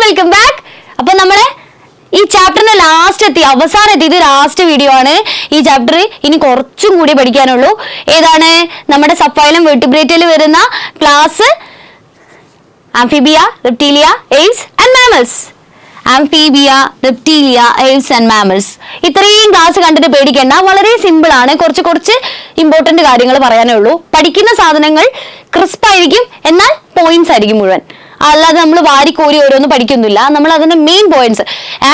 Welcome back. അപ്പൊ നമ്മള് ഈ ചാപ്റ്ററിന്റെ അവസാനം എത്തി. ഇത് ലാസ്റ്റ് വീഡിയോ ആണ്. ഈ ചാപ്റ്റർ ഇനി കുറച്ചും കൂടി പഠിക്കാനുള്ളൂ. ഏതാണ്? നമ്മുടെ സബ്ഫൈലം വെർട്ടിബ്രേറ്റിൽ വരുന്ന class Amphibia, Reptilia, Aves and mammals. Amphibia, Reptilia, Aves and mammals. ഇത്രയും ക്ലാസ് കണ്ടിട്ട് പേടിക്കേണ്ട. വളരെ സിമ്പിൾ ആണ്. കുറച്ച് ഇമ്പോർട്ടന്റ് കാര്യങ്ങൾ പറയാനേ ഉള്ളൂ. പഠിക്കുന്ന സാധനങ്ങൾ ക്രിസ്പ് ആയിരിക്കും, എന്നാൽ പോയിന്റ്സ് ആയിരിക്കും മുഴുവൻ. അല്ലാതെ നമ്മൾ വാരിക്കോരി ഓരോന്നും പഠിക്കുന്നില്ല. നമ്മൾ അതിന്റെ മെയിൻ പോയിന്റ്സ്.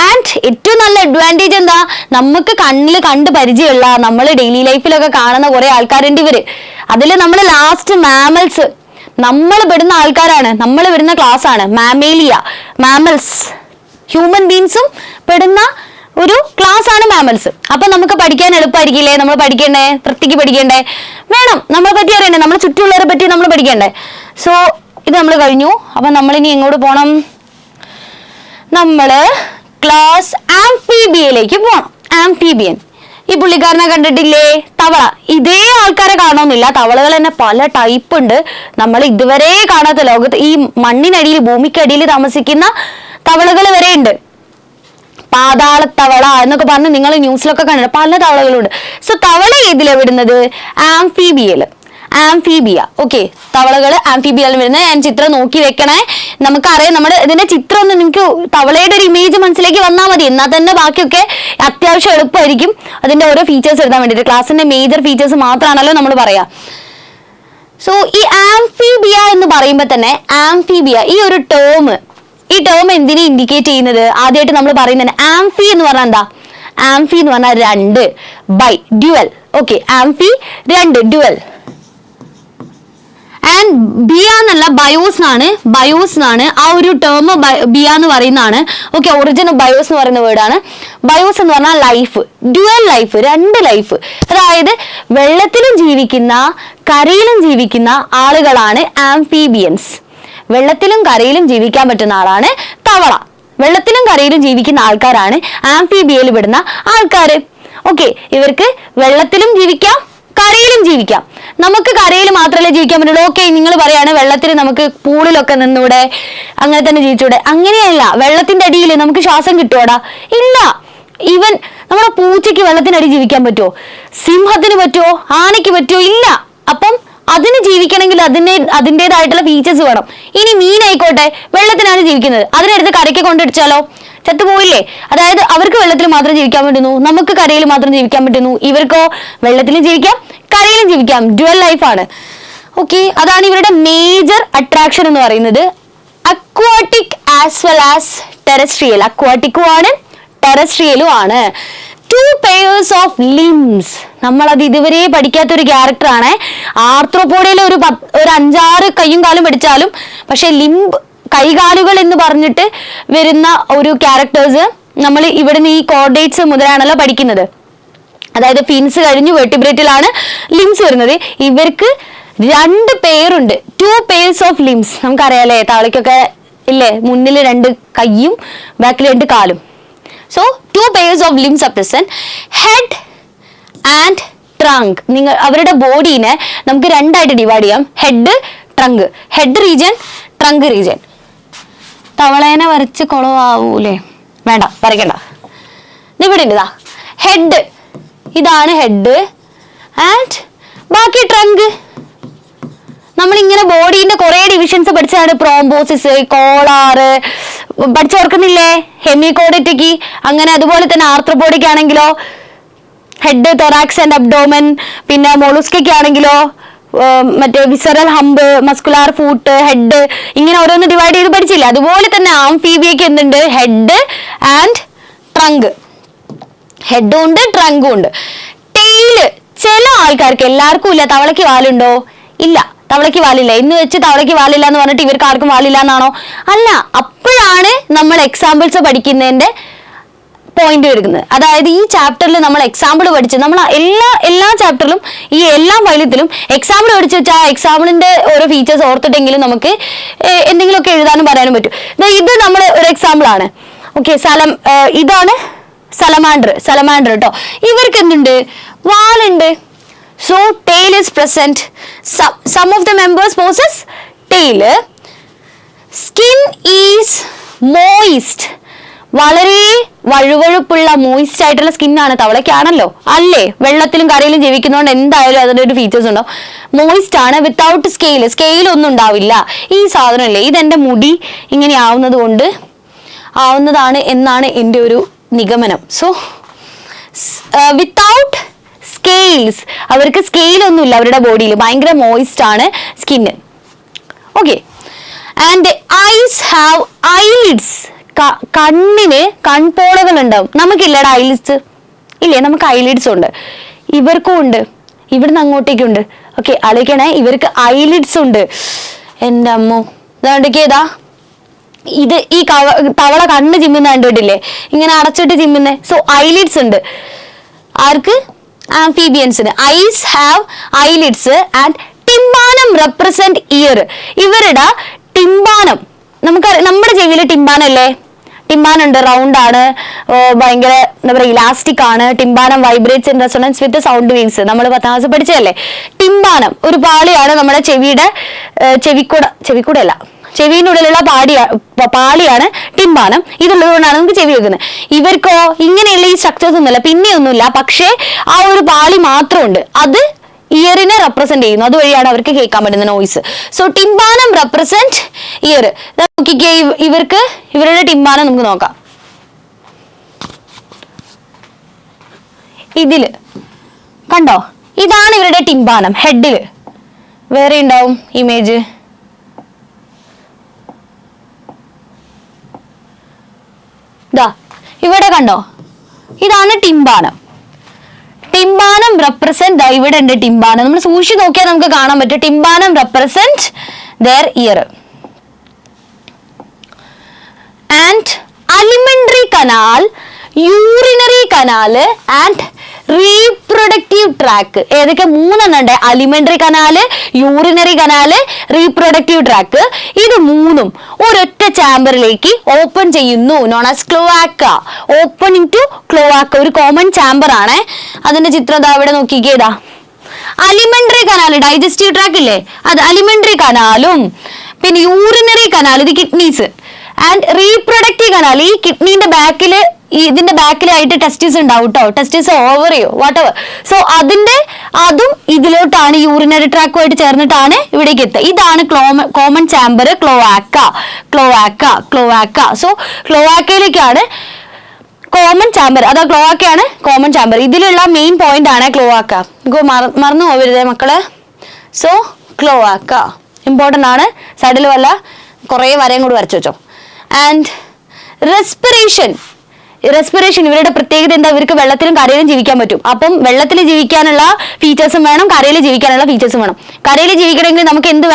ആൻഡ് ഏറ്റവും നല്ല അഡ്വാൻറ്റേജ് എന്താ? നമുക്ക് കണ്ണിൽ കണ്ട് പരിചയമുള്ള, നമ്മൾ ഡെയിലി ലൈഫിലൊക്കെ കാണുന്ന കുറെ ആൾക്കാരുണ്ട് ഇവര്. അതിൽ നമ്മൾ ലാസ്റ്റ് മാമൽസ്, നമ്മൾ പെടുന്ന ആൾക്കാരാണ്, നമ്മൾ വരുന്ന ക്ലാസ് ആണ് മാമേലിയ, മാമൽസ്. ഹ്യൂമൻ ബീങ്സും പെടുന്ന ഒരു ക്ലാസ് ആണ് മാമൽസ്. അപ്പൊ നമുക്ക് പഠിക്കാൻ എളുപ്പമായിരിക്കില്ലേ? നമ്മൾ പഠിക്കണ്ടേ? വൃത്തിക്ക് പഠിക്കണ്ടേ? വേണം. നമ്മളെ പറ്റി അറിയണ്ടേ? നമ്മളെ ചുറ്റുമുള്ളവരെ പറ്റി നമ്മൾ പഠിക്കണ്ടേ? സോ ഇത് നമ്മൾ കഴിഞ്ഞു. അപ്പൊ നമ്മളിനി എങ്ങോട്ട് പോണം? നമ്മള് ക്ലാസ് ആംഫീബിയയിലേക്ക് പോണം. ആംഫീബിയൻ. ഈ പുള്ളിക്കാരനെ കണ്ടിട്ടില്ലേ? തവള. ഇതേ ആൾക്കാരെ കാണണമെന്നില്ല. തവളകൾ തന്നെ പല ടൈപ്പ് ഉണ്ട്. നമ്മൾ ഇതുവരെ കാണാത്ത ലോകത്ത് ഈ മണ്ണിനടിയിൽ, ഭൂമിക്കടിയിൽ താമസിക്കുന്ന തവളകൾ വരെ ഉണ്ട്. പാതാളത്തവള എന്നൊക്കെ പറഞ്ഞ് നിങ്ങൾ ന്യൂസിലൊക്കെ കണ്ടിട്ട് പല തവളകളുണ്ട്. സോ തവള ഏതിലാണ് വിടുന്നത്? ആംഫീബിയയില്. ആംഫീബിയ. ഓക്കെ, തവളകള് ആംഫീബിയയിൽ വരുന്നത്. ഞാൻ ചിത്രം നോക്കി വെക്കണേ. നമുക്കറിയാം, നമ്മുടെ ഇതിന്റെ ചിത്രം ഒന്ന് നിങ്ങൾക്ക് തവളയുടെ ഒരു ഇമേജ് മനസ്സിലേക്ക് വന്നാൽ മതി. എന്നാൽ തന്നെ ബാക്കിയൊക്കെ അത്യാവശ്യം എളുപ്പമായിരിക്കും. അതിന്റെ ഓരോ ഫീച്ചേഴ്സ് എഴുതാൻ വേണ്ടിയിട്ട്. ക്ലാസ്സിന്റെ മേജർ ഫീച്ചേഴ്സ് മാത്രമാണല്ലോ നമ്മൾ പറയാ. സോ ഈ ആംഫീബിയ എന്ന് പറയുമ്പോൾ തന്നെ ആംഫീബിയ ഈ ടേം എന്തിനെ ഇൻഡിക്കേറ്റ് ചെയ്യുന്നത്? ആദ്യമായിട്ട് നമ്മൾ പറയുന്നത് ആംഫി എന്ന് പറഞ്ഞാൽ എന്താ? ആംഫി എന്ന് പറഞ്ഞാൽ രണ്ട്, ബൈ, ഡ്യുവൽ. ഓക്കെ, ആംഫി രണ്ട്, ഡ്യുവൽ. ആൻഡ് ബിയ എന്നല്ല, ബയോസ് എന്നാണ് ആ ഒരു ടേം. ബിയ എന്ന് പറയുന്നതാണ്. ഓക്കെ, ഒറിജിൻ ബയോസ് എന്ന് പറയുന്ന വേർഡാണ്. ബയോസ് എന്ന് പറഞ്ഞാൽ ലൈഫ്, ഡ്യുവൽ ലൈഫ്, രണ്ട് ലൈഫ്. അതായത് വെള്ളത്തിലും ജീവിക്കുന്ന കരയിലും ജീവിക്കുന്ന ആളുകളാണ് ആംഫീബിയൻസ്. വെള്ളത്തിലും കരയിലും ജീവിക്കാൻ പറ്റുന്ന ആളാണ് തവള. വെള്ളത്തിലും കരയിലും ജീവിക്കുന്ന ആൾക്കാരാണ് ആംഫീബിയയിൽ പെടുന്ന ആൾക്കാര്. ഓക്കെ, ഇവർക്ക് വെള്ളത്തിലും ജീവിക്കാം, കരയിലും ജീവിക്കാം. നമുക്ക് കരയിൽ മാത്രമല്ലേ ജീവിക്കാൻ പറ്റുള്ളൂ. ഓക്കെ, നിങ്ങൾ പറയാണ് വെള്ളത്തിൽ നമുക്ക് പൂളിലൊക്കെ നിന്നൂടെ, അങ്ങനെ തന്നെ ജീവിച്ചൂടെ? അങ്ങനെയല്ല. വെള്ളത്തിന്റെ അടിയിൽ നമുക്ക് ശ്വാസം കിട്ടുവോടാ? ഇല്ല. ഈവൻ നമ്മുടെ പൂച്ചയ്ക്ക് വെള്ളത്തിനടി ജീവിക്കാൻ പറ്റുമോ? സിംഹത്തിന് പറ്റുമോ? ആനയ്ക്ക് പറ്റുമോ? ഇല്ല. അപ്പം അതിന് ജീവിക്കണമെങ്കിൽ അതിൻ്റെതായിട്ടുള്ള ഫീച്ചേഴ്സ് വേണം. ഇനി മീനായിക്കോട്ടെ, വെള്ളത്തിനാണ് ജീവിക്കുന്നത്. അതിനെടുത്ത് കരയ്ക്ക് കൊണ്ടിടിച്ചാലോ? ചത്തുപോയില്ലേ? അതായത് അവർക്ക് വെള്ളത്തിൽ മാത്രം ജീവിക്കാൻ പറ്റുന്നു, നമുക്ക് കരയിൽ മാത്രം ജീവിക്കാൻ പറ്റുന്നു. ഇവർക്കോ വെള്ളത്തിലും ജീവിക്കാം, കരയിലും ജീവിക്കാം. ഡ്യുവൽ ലൈഫാണ്. ഓക്കെ, അതാണ് ഇവരുടെ മേജർ അട്രാക്ഷൻ എന്ന് പറയുന്നത്. Aquatic as well as terrestrial. അക്വാട്ടിക്കും ആണ്, ടെറസ്ട്രിയലും ആണ്. 2 pairs of limbs. നമ്മളത് ഇതുവരെ പഠിക്കാത്തൊരു ക്യാരക്ടറാണ്. ആർത്രോപോഡയിൽ ഒരു 5-6 കൈയും കാലും പഠിച്ചാലും, പക്ഷെ ലിംബ്, കൈകാലുകൾ എന്ന് പറഞ്ഞിട്ട് വരുന്ന ഒരു ക്യാരക്ടേഴ്സ് നമ്മൾ ഇവിടുന്ന് ഈ കോർഡേറ്റ്സ് മുതലാണല്ലോ പഠിക്കുന്നത്. അതായത് ഫിൻസ് കഴിഞ്ഞു വെർട്ടിബ്രേറ്റിലാണ് ലിംസ് വരുന്നത്. ഇവർക്ക് 2 പേരുണ്ട്. 2 pairs of limbs. നമുക്കറിയാലേ, തവളയ്ക്കൊക്കെ ഇല്ലേ മുന്നിൽ 2 കൈയും ബാക്കിൽ 2 കാലും. So 2 pairs of limbs are present. Head and trunk. നിങ്ങൾ അവരുടെ ബോഡീനെ നമുക്ക് 2 ആയിട്ട് ഡിവൈഡ് ചെയ്യാം. Head, trunk. Head region, trunk region. തവളേനെ വരച്ച് കുളമാവൂലേ? വേണ്ട, വരയ്ക്കണ്ട. ഇവിടെ ഉണ്ട്. ഹെഡ്, ഇതാണ് ഹെഡ്. ആൻഡ് ബാക്കി ട്രങ്ക്. നമ്മളിങ്ങനെ ബോഡീന്റെ കുറെ ഡിവിഷൻസ് പഠിച്ചാണ്. പ്രോംബോസിസ്, കോളാറ് പഠിച്ചോർക്കുന്നില്ലേ? ഹെമികോഡിറ്റിക്ക്. അങ്ങനെ അതുപോലെ തന്നെ ആർത്രോപോഡിക് ആണെങ്കിലോ ഹെഡ്, തൊറാക്സ് ആൻഡ് അബ്ഡോമൻ. പിന്നെ മോളുസ്കിക് ആണെങ്കിലോ മറ്റേ visceral hump, muscular foot, head, ഇങ്ങനെ ഓരോന്ന് ഡിവൈഡ് ചെയ്ത് പഠിച്ചില്ല. അതുപോലെ തന്നെ ആംഫീബിയക്ക് എന്തുണ്ട്? Head and trunk. ഹെഡും ഉണ്ട്, ട്രങ്കും ഉണ്ട്. ടെയില് ചില ആൾക്കാർക്ക്, എല്ലാവർക്കും ഇല്ല. തവളയ്ക്ക് വാലുണ്ടോ? ഇല്ല, തവളയ്ക്ക് വാലില്ല. ഇന്ന് വെച്ച് തവളയ്ക്ക് വാലില്ല എന്ന് പറഞ്ഞിട്ട് ഇവർക്ക് ആർക്കും വാലില്ല എന്നാണോ? അല്ല. അപ്പോഴാണ് നമ്മൾ എക്സാമ്പിൾസ് പഠിക്കുന്നതിന്റെ പോയിന്റ് എടുക്കുന്നത്. അതായത് ഈ ചാപ്റ്ററിൽ നമ്മൾ എക്സാമ്പിൾ പഠിച്ച്, നമ്മൾ എല്ലാ ചാപ്റ്ററിലും ഈ എല്ലാ ഫൈലത്തിലും എക്സാമ്പിൾ പഠിച്ച് വെച്ചാൽ ആ എക്സാമ്പിളിന്റെ ഓരോ ഫീച്ചേഴ്സ് ഓർത്തിട്ടെങ്കിലും നമുക്ക് എന്തെങ്കിലുമൊക്കെ എഴുതാനും പറയാനും പറ്റും. ഇത് നമ്മൾ ഒരു എക്സാമ്പിൾ ആണ്. ഓക്കെ, ഇതാണ് സലമാൻഡർ കേട്ടോ. ഇവർക്ക് എന്തുണ്ട്? വാലുണ്ട്. So tail is present. Some of the members possess tail. Skin is moist. Moist, വളരെ വഴുവഴുപ്പുള്ള മോയിസ്റ്റ് ആയിട്ടുള്ള സ്കിന്നാണ്. തവളയ്ക്കാണല്ലോ അല്ലേ, വെള്ളത്തിലും കരയിലും ജീവിക്കുന്നതുകൊണ്ട് എന്തായാലും അതിന്റെ ഒരു ഫീച്ചേഴ്സ് ഉണ്ടാവും. മോയിസ്റ്റ് ആണ്, വിത്തൗട്ട് സ്കെയിൽ ഒന്നും ഉണ്ടാവില്ല. ഈ സാധനം അല്ലേ, ഇതെന്റെ മുടി ഇങ്ങനെ ആവുന്നതാണ് എന്നാണ് എൻ്റെ ഒരു നിഗമനം. സോ വിത്തൗട്ട് സ്കെയിൽസ്, അവർക്ക് സ്കെയിൽ ഒന്നുമില്ല അവരുടെ ബോഡിയിൽ, ഭയങ്കര മോയിസ്റ്റ് ആണ് skin. Okay, and eyes have eyelids, കണ്ണിന് കൺപോളകൾ ഉണ്ടാവും. നമുക്കില്ലടാ ഐലിഡ്സ്, ഇല്ലേ? നമുക്ക് ഐലിഡ്സ് ഉണ്ട്, ഇവർക്കും ഉണ്ട്, ഇവിടുന്ന് അങ്ങോട്ടേക്കുണ്ട്. ഓക്കെ, ആലോചിക്കണേ, ഇവർക്ക് ഐലിഡ്സ് ഉണ്ട്. എൻ്റെ അമ്മോ, ഇതാ ഇത് ഈ തവള കണ്ണ് ചിമ്മുന്ന കണ്ടിട്ടില്ലേ, ഇങ്ങനെ അടച്ചിട്ട് ചിമ്മുന്നേ. സോ ഐലിഡ്സ് ഉണ്ട് ആർക്ക്? ആംഫീബിയൻസിന്. Eyes have eyelids and tympanum represent ear. ഇവരുടെ ടിംബാനം, നമ്മുടെ ചെവിയിൽ ടിംബാനം അല്ലേ, ടിംബാനം ഉണ്ട്, റൗണ്ട് ആണ്, ഭയങ്കര എന്താ പറയുക, ഇലാസ്റ്റിക് ആണ്. Tympanum vibrates in resonance with sound waves, നമ്മൾ 10ാം ക്ലാസ് പഠിച്ചതല്ലേ. ടിംബാനം ഒരു പാളിയാണ് നമ്മുടെ ചെവിയുടെ, ചെവിക്കൂടെ അല്ല, ചെവിയിനുള്ളിലുള്ള പാളിയാണ് ടിംബാനം. ഇതുള്ളതുകൊണ്ടാണ് നമുക്ക് ചെവി വെക്കുന്നത്. ഇവർക്കോ ഇങ്ങനെയുള്ള ഈ സ്ട്രക്ചേഴ്സ് ഒന്നുമില്ല, പിന്നെയൊന്നുമില്ല, പക്ഷേ ആ ഒരു പാളി മാത്രമുണ്ട്. അത് ഇയറിനെ റെപ്രസെന്റ് ചെയ്യുന്നു, അതുവഴിയാണ് അവർക്ക് കേൾക്കാൻ പറ്റുന്ന noise. So tympanum represent ear. നോക്കിക്കേ, ഇവരുടെ ടിംബാനം നമുക്ക് നോക്കാം. ഇതില് കണ്ടോ, ഇതാണ് ഇവരുടെ ടിംബാനം. ഹെഡില് വേറെ ഉണ്ടാവും ഇമേജ്. ഇവിടെ കണ്ടോ, ഇതാണ് ടിംബാനം. ടിംബാനം റെപ്രസെന്റ്, ഇവിടെ ഉണ്ട് ടിംബാനം. നമ്മൾ സൂക്ഷിച്ച് നോക്കിയാൽ നമുക്ക് കാണാൻ പറ്റും. Tympanum represent their ear. And alimentary canal, urinary canal and reproductive tract. ഏതൊക്കെ? 3 ഉണ്ട്. Alimentary canal, urinary canal, reproductive tract. ഇത് 3ഉം ഒരൊറ്റ ചാമ്പറിലേക്ക് ഓപ്പൺ ചെയ്യുന്നു, known as cloaca. Opening to cloaca, ഒരു കോമൺ ചാമ്പർ ആണ്. അതിന്റെ ചിത്രം ഇവിടെ നോക്കിക്കേതാ. അലിമെന്ററി കനാല്, ഡൈജസ്റ്റീവ് ട്രാക്ക് ഇല്ലേ, അത് അലിമെന്ററി കനാലും, പിന്നെ യൂറിനറി കനാൽ, ഇത് കിഡ്നീസ്, ആൻഡ് റീപ്രൊഡക്റ്റീവ് കനാൽ, ഈ കിഡ്നീന്റെ ബാക്കില്, ഇതിന്റെ ബാക്കിലായിട്ട് ടെസ്റ്റിസ് ഉണ്ടാവും കേട്ടോ, ടെസ്റ്റിസ്, ഓവറിയോ വാട്ടെവർ. സോ അതും ഇതിലോട്ടാണ്, യൂറിനറി ട്രാക്കുമായിട്ട് ചേർന്നിട്ടാണ് ഇവിടേക്ക് എത്തുക. ഇതാണ് കോമൺ ചാമ്പർ, ക്ലോവാക്ക. സോ ക്ലോവാക്കയിലേക്കാണ് കോമൺ ചാമ്പർ, അതാ ക്ലോവാക്കയാണ് കോമൺ ചാമ്പർ. ഇതിലുള്ള മെയിൻ പോയിന്റ് ആണ് ക്ലോവാക്ക. മറന്നു പോവരുതേ മക്കള്. സോ ക്ലോവാക്ക ഇമ്പോർട്ടൻ്റ് ആണ്. സൈഡിൽ വല്ല കുറേ വരയും കൂടി വരച്ചു വെച്ചോ. ആൻഡ് റെസ്പിറേഷൻ ഇവരുടെ പ്രത്യേകത എന്താ? ഇവർക്ക് വെള്ളത്തിലും കരയിലും ജീവിക്കാൻ പറ്റും. അപ്പം വെള്ളത്തിൽ ജീവിക്കാനുള്ള ഫീച്ചേഴ്സും വേണം, കരയിൽ ജീവിക്കാനുള്ള ഫീച്ചേഴ്സും വേണം. കരയിൽ ജീവിക്കണമെങ്കിൽ നമുക്ക് എന്ത്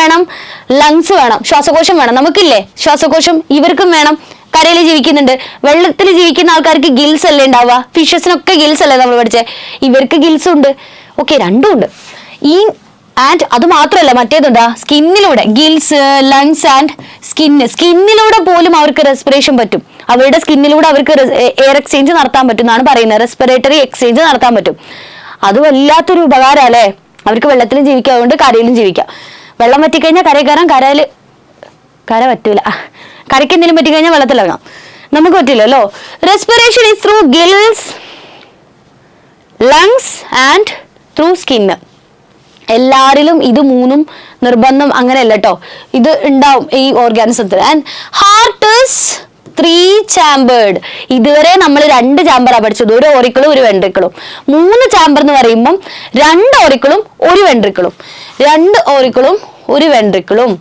വേണം? ലങ്സ് വേണം, ശ്വാസകോശം വേണം. നമുക്കില്ലേ ശ്വാസകോശം? ഇവർക്കും വേണം. കരയിൽ ജീവിക്കുന്നുണ്ട്. വെള്ളത്തിൽ ജീവിക്കുന്ന ആൾക്കാർക്ക് ഗിൽസ് അല്ലേ ഉണ്ടാവുക? ഫിഷസിനൊക്കെ ഗിൽസ് അല്ലേ നമ്മൾ പഠിച്ചേ? ഇവർക്ക് ഗിൽസ് ഉണ്ട്. ഓക്കെ, രണ്ടും ഉണ്ട്. ആൻഡ് അത് മാത്രമല്ല, മറ്റേതുണ്ടാ, സ്കിന്നിലൂടെ ഗിൽസ്, ലങ്സ് ആൻഡ് സ്കിന്നിലൂടെ പോലും അവർക്ക് റെസ്പിറേഷൻ പറ്റും. അവരുടെ സ്കിന്നിലൂടെ അവർക്ക് എയർ എക്സ്ചേഞ്ച് നടത്താൻ പറ്റും എന്നാണ് പറയുന്നത്. റെസ്പിറേറ്ററി എക്സ്ചേഞ്ച് നടത്താൻ പറ്റും. അത് വല്ലാത്തൊരു ഉപകാരം അല്ലേ? അവർക്ക് വെള്ളത്തിലും ജീവിക്കാം, അതുകൊണ്ട് കരയിലും ജീവിക്കാം. വെള്ളം പറ്റിക്കഴിഞ്ഞാൽ കരയിൽ കയറാൻ, കര പറ്റൂല. കരയ്ക്ക് എന്തെങ്കിലും പറ്റിക്കഴിഞ്ഞാൽ വെള്ളത്തിലിറങ്ങാം, നമുക്ക് പറ്റില്ലല്ലോ. Respiration is through gills, lungs and through skin. എല്ലാരിലും ഇത് 3ഉം നിർബന്ധം അങ്ങനെയല്ല കേട്ടോ, ഇത് ഉണ്ടാവും ഈ ഓർഗാനിസത്തിൽ. And heart is 3 chambered. ഇതുവരെ നമ്മൾ 2 ചാമ്പറാ പഠിച്ചത്, ഒരു ഓറിക്കിളും ഒരു വെൻട്രിക്കിളും. 3 ചാമ്പർ എന്ന് പറയുമ്പം 2 ഓറിക്കിളും ഒരു വെൻട്രിക്കിളും, 2 ഓറിക്കിളും ഒരു വെൻട്രിക്കിളും.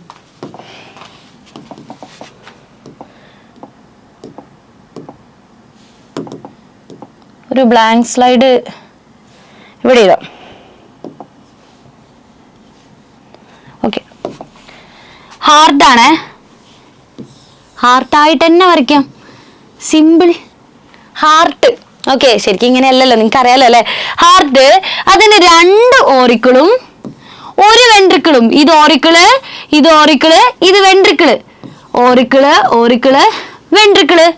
ഒരു ബ്ലാങ്ക് സ്ലൈഡ് ഇവിടെ ഇടാം. ഓക്കെ, ഹാർട്ടാണ്, ഹാർട്ടായിട്ട് തന്നെ വരയ്ക്കാം, സിമ്പിൾ. ഹാർട്ട്, ഓക്കെ, ശരിക്കും ഇങ്ങനെയല്ലല്ലോ, നിങ്ങൾക്ക് അറിയാലോ അല്ലെ. ഹാർട്ട്, അതിന് 2 ഓറിക്കിളും ഒരു വെൻട്രിക്കിളും. ഇത് ഓറിക്കിള്, ഇത് വെൻട്രിക്കിള്, ഓറിക്കിള് വെൻട്രിക്കിള്.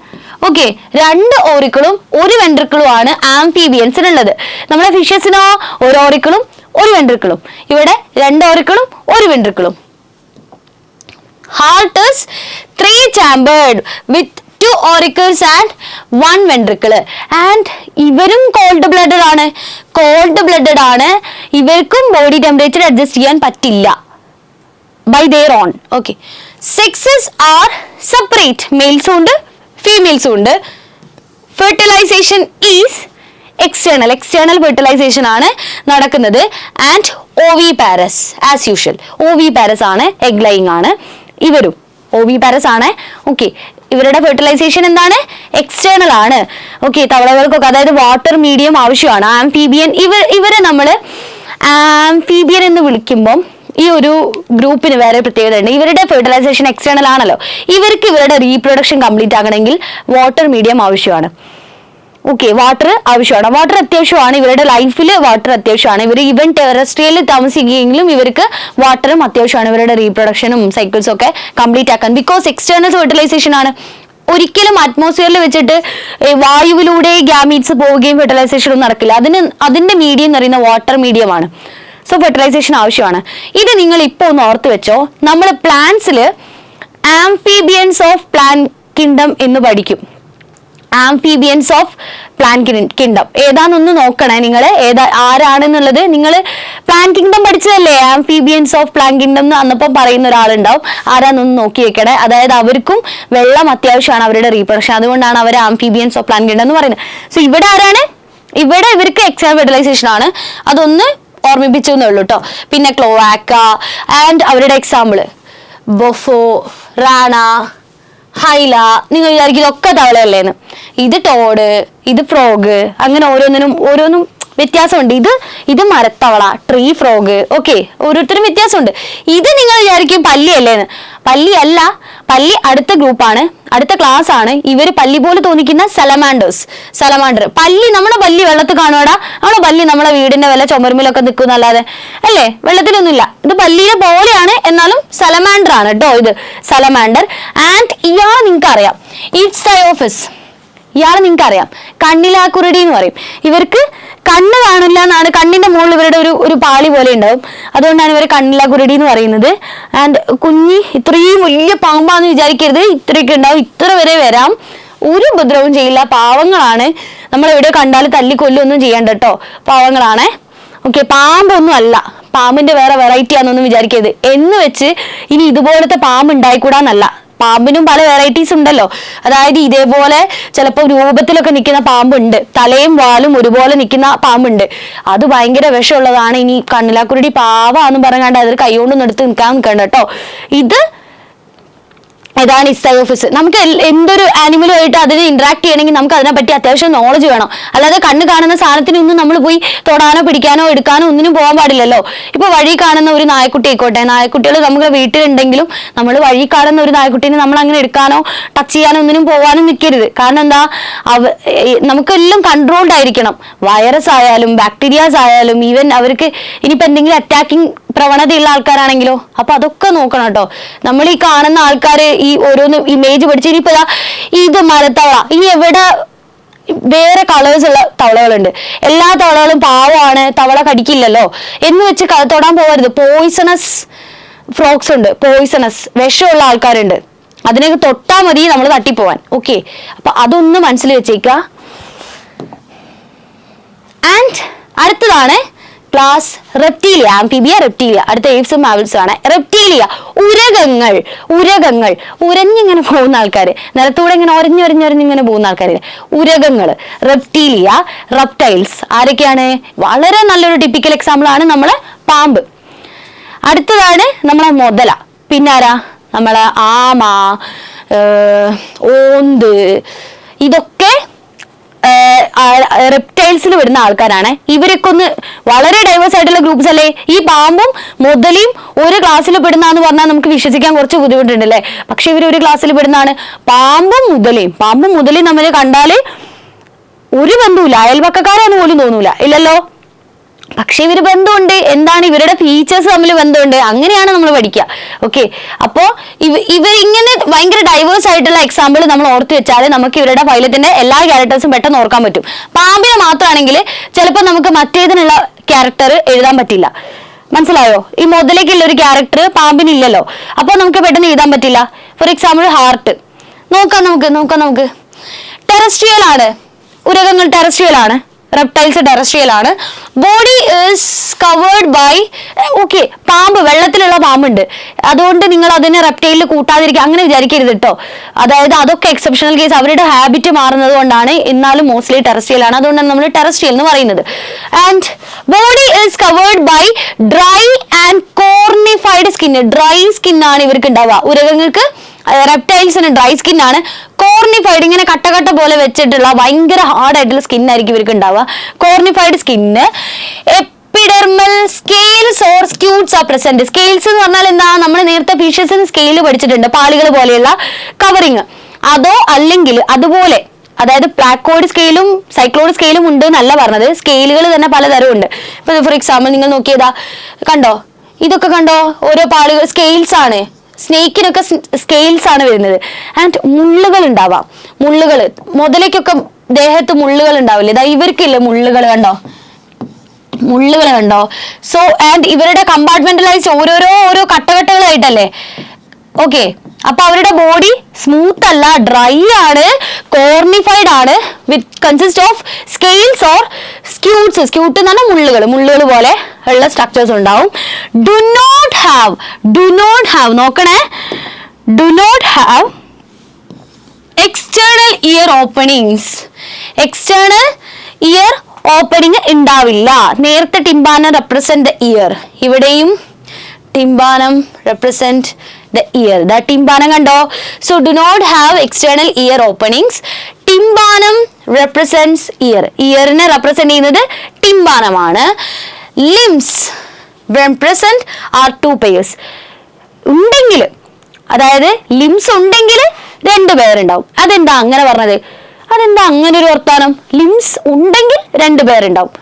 ഓക്കെ, 2 ഓറിക്കിളും ഒരു വെൻട്രിക്കിളും ആണ് ആംഫീബിയൻസിനുള്ളത്. നമ്മളെ ഫിഷസിനോ 1 ഓറിക്കിളും ഒരു വെൻട്രിക്കിളും. ഇവിടെ 2 ഓറിക്കിളും ഒരു വെൻട്രിക്കിളും. Heart is 3-chambered with 2 auricles and 1 ventricle. And ഇവരും cold blooded ആണ്. cold blooded ആണ്. ഇവർക്കും body temperature adjust ചെയ്യാൻ പറ്റില്ല by their own. Okay. Sexes are separate. Males ഉണ്ട്, females ഉണ്ട്. Fertilization is external. External fertilization ആണ് നടക്കുന്നത്. And oviparous as usual. oviparous ആണ്, egg laying ആണ്. ഇവരും oviparous ആണ്. Okay. ഇവരുടെ ഫെർട്ടിലൈസേഷൻ എന്താണ്? എക്സ്റ്റേണൽ ആണ്. ഓക്കെ, തവളകൾക്കൊക്കെ അതായത് വാട്ടർ മീഡിയം ആവശ്യമാണ്. ആംഫീബിയൻ ഇവരെ നമ്മൾ ആംഫീബിയൻ എന്ന് വിളിക്കുമ്പം ഈ ഒരു ഗ്രൂപ്പിന് വേറെ പ്രത്യേകത ഉണ്ട്. ഇവരുടെ ഫെർട്ടിലൈസേഷൻ എക്സ്റ്റേണൽ ആണല്ലോ. ഇവർക്ക് ഇവരുടെ റീപ്രൊഡക്ഷൻ കംപ്ലീറ്റ് ആകണമെങ്കിൽ വാട്ടർ മീഡിയം ആവശ്യമാണ്. ഓക്കെ, വാട്ടർ ആവശ്യമാണ്. വാട്ടർ അത്യാവശ്യമാണ്. ഇവരുടെ ലൈഫിൽ വാട്ടർ അത്യാവശ്യമാണ്. ഇവർ ഈവൻ ടെറസ്ട്രിയലിൽ താമസിക്കുകയെങ്കിലും ഇവർക്ക് വാട്ടറും അത്യാവശ്യമാണ് ഇവരുടെ റീപ്രൊഡക്ഷനും സൈക്കിൾസും ഒക്കെ കംപ്ലീറ്റ് ആക്കാൻ. ബിക്കോസ് എക്സ്റ്റേണൽ ഫെർട്ടിലൈസേഷൻ ആണ്. ഒരിക്കലും അറ്റ്മോസ്ഫിയറിൽ വെച്ചിട്ട് വായുവിലൂടെ ഗ്യാമീറ്റ്സ് പോവുകയും ഫെർട്ടിലൈസേഷൻ ഒന്നും നടക്കില്ല. അതിന്റെ മീഡിയം എന്ന് പറയുന്ന വാട്ടർ മീഡിയമാണ്. സോ ഫെർട്ടിലൈസേഷൻ ആവശ്യമാണ്. ഇത് നിങ്ങൾ ഇപ്പോൾ ഒന്ന് ഓർത്ത് വെച്ചോ. നമ്മൾ പ്ലാന്റ്സിൽ ആംഫീബിയൻസ് ഓഫ് പ്ലാന്റ് കിങ്ഡം എന്ന് പഠിക്കും. ആംഫീബിയൻസ് ഓഫ് പ്ലാന്റ് കിങ്ഡം ഏതാണെന്നൊന്ന് നോക്കണേ നിങ്ങൾ. ആരാണെന്നുള്ളത് നിങ്ങൾ പ്ലാന്റ് കിങ്ഡം പഠിച്ചതല്ലേ? ആംഫീബിയൻസ് ഓഫ് പ്ലാന്റ് കിങ്ഡം എന്ന് അന്നപ്പം പറയുന്ന ഒരാളുണ്ടാവും. ആരാന്നൊന്ന് നോക്കി വെക്കണേ. അതായത് അവർക്കും വെള്ളം അത്യാവശ്യമാണ് അവരുടെ റീപ്രൊഡക്ഷൻ. അതുകൊണ്ടാണ് അവർ ആംഫീബിയൻസ് ഓഫ് പ്ലാന്റ് കിങ്ഡം എന്ന് പറയുന്നത്. സോ ഇവിടെ ആരാണ്? ഇവിടെ ഇവർക്ക് എക്സ്റ്റേണൽ ഫെർട്ടിലൈസേഷൻ ആണ്. അതൊന്ന് ഓർമ്മിപ്പിച്ചു എന്നേ ഉള്ളൂ കേട്ടോ. പിന്നെ ക്ലോവാക്ക ആൻഡ് അവരുടെ എക്സാമ്പിൾ ബൊഫോ, റാണ, ഹൈല. നിങ്ങൾ വിചാരിക്കും ഇതൊക്കെ തവളയല്ലേന്ന്. ഇത് ടോഡ്, ഇത് ഫ്രോഗ്, അങ്ങനെ ഓരോന്നും വ്യത്യാസമുണ്ട്. ഇത് മരത്തവള, ട്രീ ഫ്രോഗ്. ഓക്കെ, ഓരോരുത്തരും വ്യത്യാസമുണ്ട്. ഇത് നിങ്ങൾ വിചാരിക്കും പല്ലിയല്ലേന്ന്. പല്ലിയല്ല, പല്ലി അടുത്ത ഗ്രൂപ്പാണ്, അടുത്ത ക്ലാസ് ആണ്. ഇവര് പല്ലി പോലെ തോന്നിക്കുന്ന സലമാൻഡർ. പല്ലി, നമ്മുടെ പല്ലി വെള്ളത്തിൽ കാണുവാടാ. നമ്മുടെ പല്ലി നമ്മളെ വീടിന്റെ വല്ല ചുമരുമിലൊക്കെ നിൽക്കുന്നല്ലാതെ അല്ലേ, വെള്ളത്തിലൊന്നുമില്ല. ഇത് പല്ലിയെ പോലെയാണ്, എന്നാലും സലമാൻഡർ ആണ് കേട്ടോ. ഇത് സലമാൻഡർ. ആൻഡ് ഇയാളെ നിങ്ങൾക്ക് അറിയാം, ഇറ്റ്സയോഫിസ്. ഇയാളെ നിങ്ങൾക്ക് അറിയാം, കണ്ണിലാക്കുരുടി എന്ന് പറയും. ഇവർക്ക് കണ്ണ് കാണില്ല എന്നാണ്. കണ്ണിന്റെ മുകളിൽ ഇവരുടെ ഒരു പാളി പോലെ ഉണ്ടാവും. അതുകൊണ്ടാണ് ഇവർ കണ്ണിലാക്കുരുടി എന്ന് പറയുന്നത്. ആൻഡ് കുഞ്ഞി ഇത്രയും വലിയ പാമ്പാന്ന് വിചാരിക്കരുത്. ഇത്രയൊക്കെ ഉണ്ടാവും, ഇത്ര വരെ വരാം. ഒരു ഉപദ്രവവും ചെയ്യില്ല. പാവങ്ങളാണ്. നമ്മൾ എവിടെ കണ്ടാലും തല്ലിക്കൊല്ലൊന്നും ചെയ്യണ്ട കേട്ടോ. പാവങ്ങളാണ്. ഓക്കെ, പാമ്പൊന്നും അല്ല. പാമ്പിന്റെ വേറെ വെറൈറ്റി ആണെന്നൊന്നും വിചാരിക്കരുത്. എന്ന് വെച്ച് ഇനി ഇതുപോലത്തെ പാമ്പ് ഉണ്ടായിക്കൂടാന്നല്ല. പാമ്പിനും പല വെറൈറ്റീസ് ഉണ്ടല്ലോ. അതായത് ഇതേപോലെ ചിലപ്പോൾ രൂപത്തിലൊക്കെ നിൽക്കുന്ന പാമ്പുണ്ട്, തലയും വാലും ഒരുപോലെ നിൽക്കുന്ന പാമ്പുണ്ട്. അത് ഭയങ്കര വിഷമുള്ളതാണ്. ഇനി കണ്ണിലാക്കുരുടി പാവാന്ന് പറഞ്ഞാണ്ട് അതിൽ കൈകൊണ്ടൊന്നും എടുത്ത് നിൽക്കാൻ നിൽക്കണ്ട കേട്ടോ. ഇതാണ് ഇസ്തയോഫിസ്. നമുക്ക് എന്തൊരു ആനിമലുമായിട്ട് അതിന് ഇന്ററാക്ട് ചെയ്യണമെങ്കിൽ നമുക്ക് അതിനെപ്പറ്റി അത്യാവശ്യം നോളജ് വേണം. അല്ലാതെ കണ്ണ് കാണുന്ന സാധനത്തിനൊന്നും നമ്മൾ പോയി തൊടാനോ പിടിക്കാനോ എടുക്കാനോ ഒന്നിനും പോകാൻ പാടില്ലല്ലോ. ഇപ്പൊ വഴി കാണുന്ന ഒരു നായക്കുട്ടി ആയിക്കോട്ടെ, നായക്കുട്ടികൾ നമുക്ക് വീട്ടിലുണ്ടെങ്കിലും നമ്മൾ വഴി കാണുന്ന ഒരു നായക്കുട്ടീനെ നമ്മൾ അങ്ങനെ എടുക്കാനോ ടച്ച് ചെയ്യാനോ ഒന്നിനും പോകാനും നിൽക്കരുത്. കാരണം എന്താ, നമുക്കെല്ലാം കൺട്രോൾഡ് ആയിരിക്കണം. വൈറസ് ആയാലും ബാക്ടീരിയാസ് ആയാലും ഈവൻ അവർക്ക് ഇനിയിപ്പോ എന്തെങ്കിലും അറ്റാക്കിംഗ് പ്രവണതയുള്ള ആൾക്കാരാണെങ്കിലോ, അപ്പൊ അതൊക്കെ നോക്കണം കേട്ടോ. നമ്മൾ ഈ കാണുന്ന ആൾക്കാര് ഈ ഓരോന്ന് ഇമേജ് പഠിച്ച് ഇനിയിപ്പോ ഇത് മരത്തവള, ഇനി എവിടെ വേറെ കളേഴ്സ് ഉള്ള തവളകളുണ്ട്. എല്ലാ തവളകളും പാവമാണ്, തവള കടിക്കില്ലല്ലോ എന്ന് വെച്ച് തൊടാൻ പോകരുത്. പോയിസണസ് ഫ്രോക്സ് ഉണ്ട്, പോയിസണസ് വിഷമുള്ള ആൾക്കാരുണ്ട്. അതിനൊക്കെ തൊട്ടാൽ മതി നമ്മൾ തട്ടിപ്പോവാൻ. ഓക്കെ, അപ്പൊ അതൊന്ന് മനസ്സിൽ വെച്ചേക്ക. ആൻഡ് അടുത്തതാണ് ക്ലാസ് റെപ്റ്റീലിയ, ആംഫീബിയ, റെപ്റ്റീലിയ. അടുത്ത ഏവ്സും മാവൽസും ആണ്. റെപ്റ്റീലിയ, ഉരകങ്ങൾ ഉരഞ്ഞിങ്ങനെ പോകുന്ന ആൾക്കാർ, നിലത്തൂടെ ഇങ്ങനെ ഒരഞ്ഞൊരഞ്ഞൊരഞ്ഞിങ്ങനെ പോകുന്ന ആൾക്കാർ, ഉരകങ്ങൾ. Reptilia, reptiles. ആരൊക്കെയാണ്? വളരെ നല്ലൊരു ടിപ്പിക്കൽ എക്സാമ്പിൾ ആണ് നമ്മളെ പാമ്പ്. അടുത്തതാണ് നമ്മളെ മുതല. പിന്നാരാ? നമ്മളെ ആമ, ഓന്ത്. ഇതൊക്കെ റെപ്റ്റൈൽസിൽ വരുന്ന ആൾക്കാരാണ്. ഇവരൊക്കെ ഒന്ന് വളരെ ഡൈവേഴ്സ് ആയിട്ടുള്ള ഗ്രൂപ്പ്സ് അല്ലേ. ഈ പാമ്പും മുതലയും ഒരു ക്ലാസ്സിൽ പെടുന്നാന്ന് പറഞ്ഞാൽ നമുക്ക് വിശ്വസിക്കാൻ കുറച്ച് ബുദ്ധിമുട്ടുണ്ടല്ലേ. പക്ഷെ ഇവർ ഒരു ക്ലാസ്സിൽ പെടുന്നതാണ്. പാമ്പും മുതലയും നമ്മൾ കണ്ടാല് ഒരു ബന്ധവുമില്ല, അയൽപക്കക്കാരാന്ന് പോലും തോന്നൂല, ഇല്ലല്ലോ. പക്ഷെ ഇവര് ബന്ധമുണ്ട്. എന്താണ് ഇവരുടെ ഫീച്ചേഴ്സ് തമ്മിൽ ബന്ധമുണ്ട്. അങ്ങനെയാണ് നമ്മൾ പഠിക്കുക. ഓക്കെ, അപ്പോ ഇവരിങ്ങനെ ഭയങ്കര ഡൈവേഴ്സ് ആയിട്ടുള്ള എക്സാമ്പിൾ നമ്മൾ ഓർത്ത് വെച്ചാൽ നമുക്ക് ഇവരുടെ ഫൈലത്തിന്റെ എല്ലാ ക്യാരക്ടേഴ്സും പെട്ടെന്ന് ഓർക്കാൻ പറ്റും. പാമ്പിനെ മാത്രമാണെങ്കിൽ ചിലപ്പോൾ നമുക്ക് മറ്റേതിനുള്ള ക്യാരക്ടർ എഴുതാൻ പറ്റില്ല. മനസ്സിലായോ? ഈ മുതലേക്കുള്ള ഒരു ക്യാരക്ടർ പാമ്പിനില്ലല്ലോ, അപ്പൊ നമുക്ക് പെട്ടെന്ന് എഴുതാൻ പറ്റില്ല. ഫോർ എക്സാമ്പിൾ ഹാർട്ട് നോക്കാം. ടെറസ്ട്രിയൽ ആണ്, ഉരകങ്ങൾ ടെറസ്ട്രിയൽ ആണ്, റെപ്റ്റൈൽസ് ടെറസ്ട്രിയൽ ആണ്. Body is covered by, okay, പാമ്പ്, വെള്ളത്തിലുള്ള പാമ്പുണ്ട്, അതുകൊണ്ട് നിങ്ങൾ അതിനെ റെപ്റ്റൈലിൽ കൂട്ടാതിരിക്കുക അങ്ങനെ വിചാരിക്കരുത് കേട്ടോ. അതായത് അതൊക്കെ എക്സെപ്ഷണൽ കേസ്, അവരുടെ ഹാബിറ്റ് മാറുന്നത് കൊണ്ടാണ്. എന്നാലും മോസ്റ്റ്ലി ടെറസ്ട്രിയൽ ആണ്, അതുകൊണ്ടാണ് നമ്മൾ ടെറസ്ട്രിയൽ എന്ന് പറയുന്നത്. And body is covered by dry and cornified skin. Dry skin ആണ് ഇവർക്ക് ഉണ്ടാവുക, ഉരകങ്ങൾക്ക്, റെപ്റ്റൈൽസിന് ഡ്രൈ സ്കിൻ ആണ്. കോർണിഫൈഡ്, ഇങ്ങനെ കട്ട പോലെ വെച്ചിട്ടുള്ള ഭയങ്കര ഹാർഡ് ആയിട്ടുള്ള സ്കിൻ ആയിരിക്കും ഇവർക്ക് ഉണ്ടാവുക. Cornified skin. Epidermal scales or scutes are present. Scales എന്ന് പറഞ്ഞാൽ എന്താ? നമ്മൾ നേരത്തെ ഫിഷസിന് സ്കെയിൽ പഠിച്ചിട്ടുണ്ട്, പാളികൾ പോലെയുള്ള കവറിങ്. അതോ അല്ലെങ്കിൽ അതുപോലെ, അതായത് പ്ലാക്കോയിഡ് സ്കെയിലും സൈക്ലോയിഡ് സ്കെയിലും ഉണ്ട് എന്നല്ല പറഞ്ഞത്, സ്കെയിലുകൾ തന്നെ പലതരം ഉണ്ട്. ഇപ്പൊ ഫോർ എക്സാമ്പിൾ നിങ്ങൾ നോക്കിയതാ, കണ്ടോ, ഇതൊക്കെ കണ്ടോ, ഓരോ പാളികൾ സ്കെയിൽസ് ആണ്. സ്നേക്കിനൊക്കെ സ്കെയിൽസ് ആണ് വരുന്നത്. ആൻഡ് മുള്ളുകൾ ഉണ്ടാവാം. മുള്ളുകൾ, മുതലേക്കൊക്കെ ദേഹത്ത് മുള്ളുകൾ ഉണ്ടാവില്ലേ? ഇതാ ഇവർക്കില്ലേ മുള്ളുകൾ, കണ്ടോ, മുള്ളുകൾ കണ്ടോ? സോ ആൻഡ് ഇവരുടെ കമ്പാർട്ട്മെന്റലൈസ് ഓരോ കട്ടകളായിട്ടല്ലേ. ഓക്കെ, അപ്പൊ അവരുടെ ബോഡി സ്മൂത്ത് അല്ല, ഡ്രൈ ആണ്, കോർണിഫൈഡ് ആണ്, with consist of scales or scutes. Scute എന്ന് പറഞ്ഞാൽ മുള്ളുകൾ പോലെ ഉള്ള സ്ട്രക്ചേഴ്സ് ഉണ്ടാവും. ഡു നോട്ട് ഹാവ് നോക്കണേ, do not have external ear openings. External ear opening ഉണ്ടാവില്ല. നേരത്തെ ടിംബാനം റെപ്രസെന്റ് ദ ഇയർ, ഇവിടെയും tympanum represent the ear. The tympanum കണ്ടോ? So do not have external ear openings. Tympanum represents ear. ഇയറിനെ റെപ്രസെന്റ് ചെയ്യുന്നത് ടിംബാനമാണ്. limbs when present are 2 pairs. ഉണ്ടെങ്കിൽ, അതായത് ലിംസ് ഉണ്ടെങ്കിൽ 2 പേരുണ്ടാവും. അതെന്താ അങ്ങനെ പറഞ്ഞത്? അതെന്താ അങ്ങനെ ഒരു വർത്താനം? ലിംസ് ഉണ്ടെങ്കിൽ 2 പേരുണ്ടാവും.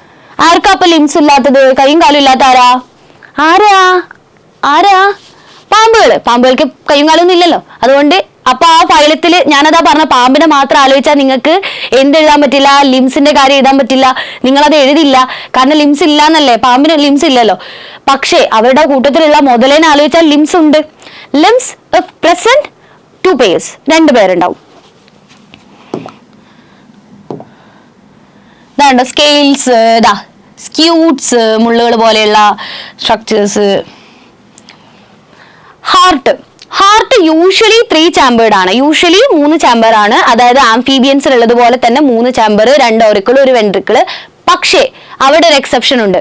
ആർക്കാ അപ്പൊ ലിംസ് ഇല്ലാത്തത്? കൈയും കാലും ഇല്ലാത്ത ആരാ? പാമ്പുകൾക്ക് കയ്യും കാലൊന്നും ഇല്ലല്ലോ. അതുകൊണ്ട് അപ്പൊ ആ ഫൈലത്തിൽ ഞാനതാ പറഞ്ഞ പാമ്പിനെ മാത്രം ആലോചിച്ചാൽ നിങ്ങൾക്ക് എന്തെഴുതാൻ പറ്റില്ല? ലിംസിന്റെ കാര്യം എഴുതാൻ പറ്റില്ല. നിങ്ങളത് എഴുതില്ല, കാരണം ലിംസ് ഇല്ല എന്നല്ലേ, പാമ്പിന് ലിംസ് ഇല്ലല്ലോ. പക്ഷേ അവരുടെ കൂട്ടത്തിലുള്ള മുതലേനെ ആലോചിച്ചാൽ ലിംസ് ഉണ്ട്. ലിംസ് പ്രസന്റ് 2 pairs, 2 പേരുണ്ടാവും. ഇതാണ്ടോ സ്കെയിൽസ്, സ്ക്യൂട്ട്സ്, മുള്ളുകൾ പോലെയുള്ള സ്ട്രക്ചേഴ്സ്. ഹാർട്ട് യൂഷ്വലി 3 chambered ആണ്. യൂഷ്വലി 3 chamber ആണ്. അതായത് ആംഫീബിയൻസിൽ ഉള്ളതുപോലെ തന്നെ 3 chamber, 2 ഓറിക്കിൾ, 1 വെൻട്രിക്കിൾ. പക്ഷേ അവിടെ ഒരു എക്സെപ്ഷൻ ഉണ്ട്.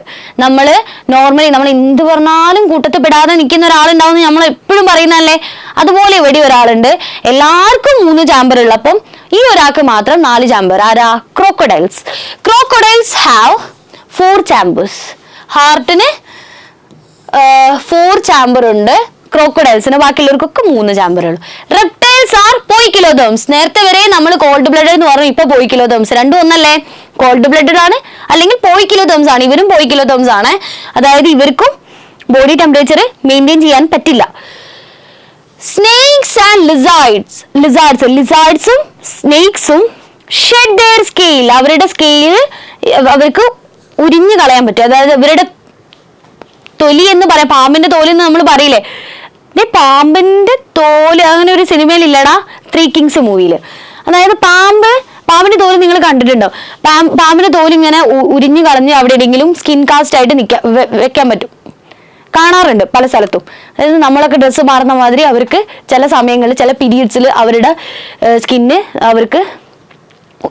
നോർമലി നമ്മൾ എന്ത് പറഞ്ഞാലും കൂട്ടത്തിൽ പെടാതെ നിൽക്കുന്ന ഒരാളുണ്ടാവും നമ്മൾ എപ്പോഴും പറയുന്നതല്ലേ, അതുപോലെ ഇവിടെ ഒരാളുണ്ട്. എല്ലാവർക്കും 3 chamber ഉള്ളപ്പം ഈ ഒരാൾക്ക് മാത്രം 4 chamber. ആരാ? Crocodiles have 4 chambers. ഹാർട്ടിന് 4 chamber ഉണ്ട്, ക്രോക്കഡൈൽസിന് ബാക്കിയുള്ളവർക്കൊക്കെ 3 chamber ഉള്ളൂ. Reptiles are poikilotherms. നേരത്തെ വരെ നമ്മൾ കോൾഡ് ബ്ലഡഡ് എന്ന് പറഞ്ഞു, ഇപ്പൊ പോയിക്കിലോതേംസ്. രണ്ടും ഒന്നല്ലേ? കോൾഡ് ബ്ലഡഡ് ആണ് അല്ലെങ്കിൽ പോയിക്കിലോതേംസ് ആണ്. ഇവരും പോയിക്കിലോതേംസ് ആണ്. അതായത് ഇവർക്കും ബോഡി ടെമ്പറേച്ചർ മെയിൻറ്റെയിൻ ചെയ്യാൻ പറ്റില്ല. സ്നേക്സ് ആൻഡ് ലിസാർഡ്സും സ്നേക്സും ഷെഡ് ദെയർ സ്കെയിൽ. അവരുടെ സ്കെയിൽ അവർക്ക് ഉരിഞ്ഞു കളയാൻ പറ്റും. അതായത് ഇവരുടെ തൊലി എന്ന് പറയാം, പാമ്പിന്റെ തോലി എന്ന് നമ്മൾ പറയില്ലേ, പാമ്പിന്റെ തോല് അങ്ങനെ ഒരു സിനിമയിൽ ഇല്ലടാ, 3 Kings മൂവിയിൽ. അതായത് പാമ്പിന്റെ തോല് നിങ്ങൾ കണ്ടിട്ടുണ്ടോ? പാമ്പിന്റെ തോല് ഇങ്ങനെ ഉരിഞ്ഞു കളഞ്ഞ് അവിടെ എവിടെയെങ്കിലും സ്കിൻ കാസ്റ്റ് ആയിട്ട് വെക്കാൻ പറ്റും, കാണാറുണ്ട് പല സ്ഥലത്തും. അതായത് നമ്മളൊക്കെ ഡ്രസ്സ് മാറുന്ന മാതിരി അവർക്ക് ചില സമയങ്ങളിൽ ചില പീരീഡ്സിൽ അവരുടെ സ്കിന്ന് അവർക്ക്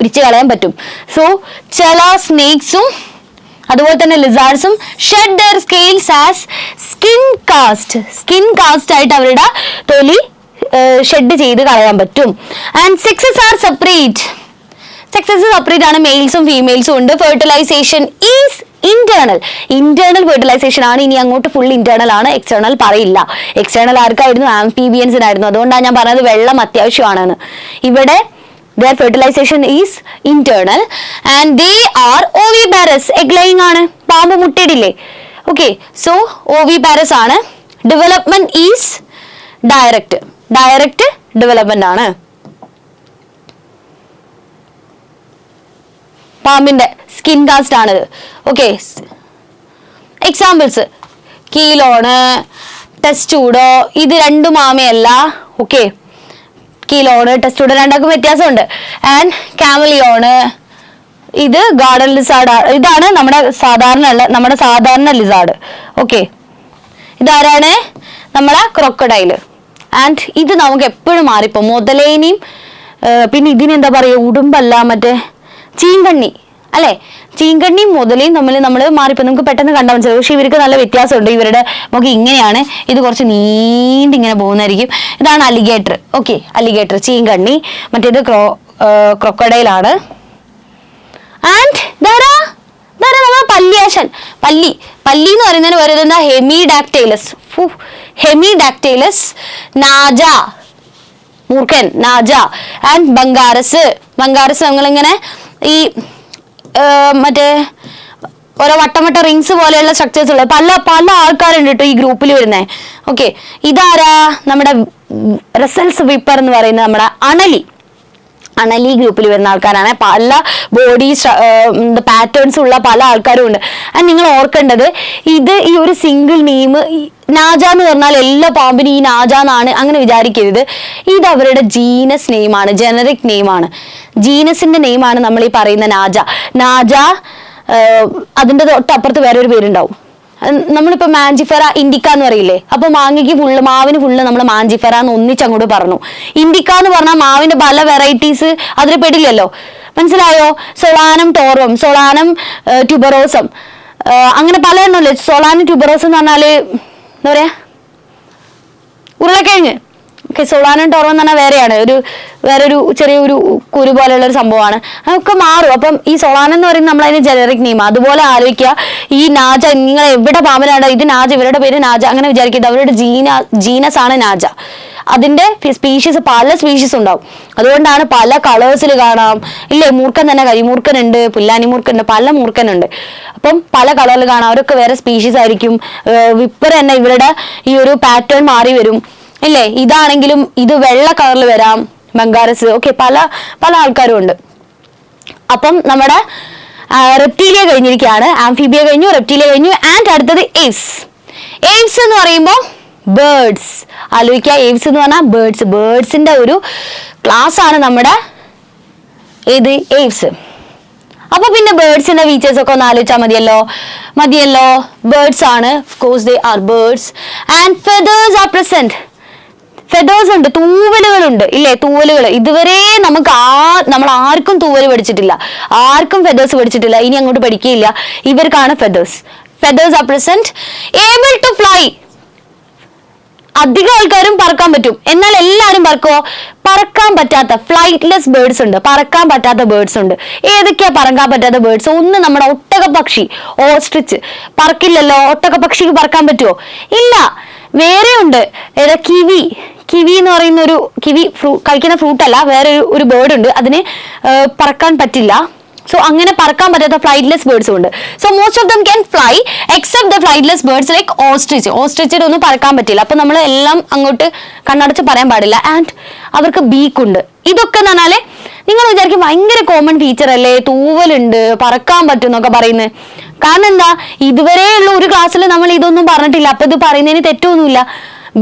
ഉരിച്ചു കളയാൻ പറ്റും. സോ ചില സ്നേക്സും അതുപോലെ തന്നെ ലിസാർഡ്സും shed their scales as skin cast ആയിട്ട് അവരുടെ തൊലി ഷെഡ് ചെയ്ത് കളയാൻ പറ്റും. And sexes are separate. Sexes separate ആണ്, മെയിൽസും ഫീമെയിൽസും ഉണ്ട്. ഫെർട്ടിലൈസേഷൻ ഈസ് ഇന്റേണൽ ഫെർട്ടിലൈസേഷൻ ആണ്. ഇനി അങ്ങോട്ട് ഫുൾ ഇന്റേണൽ ആണ്, എക്സ്റ്റേണൽ പറയില്ല. എക്സ്റ്റേണൽ ആർക്കായിരുന്നു? ആംഫീബിയൻസിനായിരുന്നു. അതുകൊണ്ടാണ് ഞാൻ പറഞ്ഞത് വെള്ളം അത്യാവശ്യമാണെന്ന്. ഇവിടെ their fertilization is internal and they are oviparous. egg laying ആണ്, പാമ്പ് മുട്ടയിടില്ലേ. ഓക്കെ, സോ oviparous ആണ്. ഡെവലപ്മെന്റ് ഈസ് ഡയറക്റ്റ് ഡെവലപ്മെന്റ് ആണ്. പാമ്പിന്റെ സ്കിൻ കാസ്റ്റ് ആണിത്. ഓക്കെ, എക്സാമ്പിൾസ്: കീലോണ്, ടെസ്റ്റൂഡോ ഇത് രണ്ടും ആമയല്ല. ഓക്കെ, കീലോണ് ടെസ്റ്റൂഡോ രണ്ടാക്കും വ്യത്യാസമുണ്ട്. ആൻഡ് കാമലിയോണ് ഇത് ഗാർഡൻ ലിസാർഡ്. ഇതാണ് നമ്മുടെ സാധാരണ ലിസാർഡ്. ഓക്കെ, ഇതാരാണ്? നമ്മുടെ ക്രൊക്കഡൈല്. ആൻഡ് ഇത് നമുക്ക് എപ്പോഴും മാറിപ്പോ മുതലേനെയും പിന്നെ ഇതിനെന്താ പറയുക, ഉടുമ്പല്ല, മറ്റേ ചീങ്കണ്ണി അല്ലെ, ചീങ്കണ്ണിയും മുതലയും തമ്മിൽ നമ്മൾ മാറിപ്പോ നമുക്ക് പെട്ടെന്ന് കണ്ടാൽ മനസ്സിലാവും. പക്ഷെ ഇവർക്ക് നല്ല വ്യത്യാസമുണ്ട്. ഇവരുടെ നമുക്ക് ഇങ്ങനെയാണ്, ഇത് കുറച്ച് നീണ്ടിങ്ങനെ പോകുന്നതായിരിക്കും. ഇതാണ് അലിഗേറ്റർ. ഓക്കെ, അലിഗേറ്റർ ചീങ്കണ്ണി, മറ്റേത് ക്രൊക്കഡൈലാണ്. ആൻഡ് നമ്മുടെ പല്ലിയാശൻ. പല്ലി എന്ന് പറയുന്നതിന് വരുന്നത് ഹെമിഡാക്ടൈലസ്, നാജ മൂർഖൻ, നാജ. ആൻഡ് ബംഗാരസ് നമ്മളിങ്ങനെ ഈ മറ്റേ ഓരോ വട്ടം റിങ്സ് പോലെയുള്ള സ്ട്രക്ചേഴ്സ് ഉള്ളത് പല ആൾക്കാരുണ്ട് കേട്ടോ ഈ ഗ്രൂപ്പിൽ വരുന്നേ. ഓക്കെ, ഇതാരാ? നമ്മുടെ റസൽസ് വിപ്പർ എന്ന് പറയുന്ന നമ്മുടെ അണലി ഗ്രൂപ്പിൽ വരുന്ന ആൾക്കാരാണ്. പല ബോഡി പാറ്റേൺസ് ഉള്ള പല ആൾക്കാരും ഉണ്ട്. ആൻഡ് നിങ്ങൾ ഓർക്കേണ്ടത്, ഇത് ഈ ഒരു സിംഗിൾ നെയിം നാജ എന്ന് പറഞ്ഞാൽ എല്ലാ പാമ്പിനും ഈ നാജ എന്നാണ് അങ്ങനെ വിചാരിക്കരുത്. ഇത് അവരുടെ ജീനസ് നെയിമാണ്, ജനറിക് നെയിമാണ്, ജീനസിന്റെ നെയിമാണ് നമ്മൾ ഈ പറയുന്ന നാജ. അതിന്റെ തൊട്ടപ്പുറത്ത് വേറെ ഒരു പേരുണ്ടാവും. നമ്മളിപ്പോ മാഞ്ചിഫെറ ഇൻഡിക്ക എന്ന് പറയില്ലേ, അപ്പൊ മാവിന് ഫുള്ള് നമ്മൾ മാഞ്ചിഫെറ എന്ന് ഒന്നിച്ചങ്ങോട്ട് പറഞ്ഞു. ഇൻഡിക്ക എന്ന് പറഞ്ഞാൽ മാവിന്റെ പല വെറൈറ്റീസ് അതിൽ പെടില്ലല്ലോ, മനസ്സിലായോ? സൊളാനം ടോറം, സൊളാനം ട്യൂബറോസം, അങ്ങനെ പല എണ്ണല്ലേ. സൊളാനം ട്യൂബറോസം എന്ന് പറഞ്ഞാല് എന്താ പറയാ, ഉരുളക്കിഴങ്ങ്. ഓക്കെ, സൊളാനം ടോറം എന്ന് പറഞ്ഞാൽ വേറൊരു ചെറിയൊരു കുരു പോലെയുള്ള ഒരു സംഭവമാണ്. അതൊക്കെ മാറും. അപ്പം ഈ സൊളാനം എന്ന് പറയുന്നത് നമ്മളതിന് ജനറിക് നെയിം. അതുപോലെ ആലോചിക്കുക, ഈ നാജ നിങ്ങൾ എവിടെ പാമ്പനാണ് ഇത് നാജ, ഇവരുടെ പേര് നാജ അങ്ങനെ വിചാരിക്കരുത്. അവരുടെ ജീനസ് ആണ് നാജ. അതിന്റെ സ്പീഷീസ് പല സ്പീഷീസ് ഉണ്ടാവും. അതുകൊണ്ടാണ് പല കളേഴ്സിൽ കാണാം ഇല്ലേ. മൂർഖൻ തന്നെ കരിമൂർഖനുണ്ട്, പുല്ലാനി മൂർഖനുണ്ട്, പല മൂർഖനുണ്ട്. അപ്പം പല കളറിൽ കാണാം. അവരൊക്കെ വേറെ സ്പീഷീസ് ആയിരിക്കും. വിപ്പർ തന്നെ ഇവരുടെ ഈ ഒരു പാറ്റേൺ മാറി വരും ഇല്ലേ. ഇതാണെങ്കിലും ഇത് വെള്ള കളറിൽ വരാം, ബംഗാരസ്. ഓക്കെ, പല ആൾക്കാരും ഉണ്ട്. അപ്പം നമ്മുടെ റെപ്റ്റീലിയ കഴിഞ്ഞിരിക്കുകയാണ്. ആംഫീബിയ കഴിഞ്ഞു, റെപ്റ്റീലിയ കഴിഞ്ഞു. ആൻഡ് അടുത്തത് ഏവ്സ് എന്ന് പറയുമ്പോൾ ബേർഡ്സ്. ആലോചിക്കുക, ഏവ്സ് എന്ന് പറഞ്ഞാൽ ബേർഡ്സിന്റെ ഒരു ക്ലാസ് ആണ് നമ്മുടെ ഏവ്സ്. അപ്പൊ പിന്നെ ബേർഡ്സിന്റെ ഫീച്ചേഴ്സ് ഒക്കെ ഒന്ന് ആലോചിച്ചാൽ മതിയല്ലോ. ബേർഡ്സ് ആണ്, of course they are birds. And feathers are present. Feathers ഉണ്ട്, തൂവലുകളുണ്ട് ഇല്ലേ. തൂവലുകൾ ഇതുവരെ നമ്മൾ ആർക്കും തൂവൽ പഠിച്ചിട്ടില്ല, ആർക്കും ഫെദേഴ്സ് പഠിച്ചിട്ടില്ല, ഇനി അങ്ങോട്ട് പഠിക്കുകയില്ല. ഇവർക്കാണ് feathers are present. Able to fly. അധികം ആൾക്കാരും പറക്കാൻ പറ്റും, എന്നാൽ എല്ലാവരും പറക്കാൻ പറ്റാത്ത ഫ്ലൈറ്റ്ലെസ് ബേർഡ്സ് ഉണ്ട്, പറക്കാൻ പറ്റാത്ത ബേർഡ്സ് ഉണ്ട്. ഏതൊക്കെയാ പറക്കാൻ പറ്റാത്ത ബേർഡ്സ്? ഒന്ന് നമ്മുടെ ഒട്ടകപ്പക്ഷി, ഓസ്ട്രിച്ച് പറക്കില്ലല്ലോ. ഒട്ടകപ്പക്ഷിക്ക് പറക്കാൻ പറ്റുമോ? ഇല്ല. വേറെ ഉണ്ട്, കിവി എന്ന് പറയുന്ന ഒരു കഴിക്കുന്ന ഫ്രൂട്ട് അല്ല, വേറെ ഒരു ബേർഡ് ഉണ്ട്, അതിന് പറക്കാൻ പറ്റില്ല. സോ അങ്ങനെ പറക്കാൻ പറ്റാത്ത ഫ്ലൈറ്റ്ലെസ് ബേർഡ്സും ഉണ്ട്. So most of them can fly except the flightless birds like ഓസ്ട്രിച്ചിന് ഒന്നും പറക്കാൻ പറ്റില്ല. അപ്പൊ നമ്മൾ എല്ലാം അങ്ങോട്ട് കണ്ണടച്ച് പറയാൻ പാടില്ല. ആൻഡ് അവർക്ക് ബീക്ക് ഉണ്ട്. ഇതൊക്കെ എന്ന് പറഞ്ഞാല് നിങ്ങൾ വിചാരിക്കും ഭയങ്കര കോമൺ ഫീച്ചർ അല്ലേ, തൂവലുണ്ട്, പറക്കാൻ പറ്റും എന്നൊക്കെ പറയുന്നത്. കാരണം എന്താ, ഇതുവരെയുള്ള ഒരു ക്ലാസ്സിൽ നമ്മൾ ഇതൊന്നും പറഞ്ഞിട്ടില്ല. അപ്പൊ ഇത് പറയുന്നതിന് തെറ്റൊന്നുമില്ല.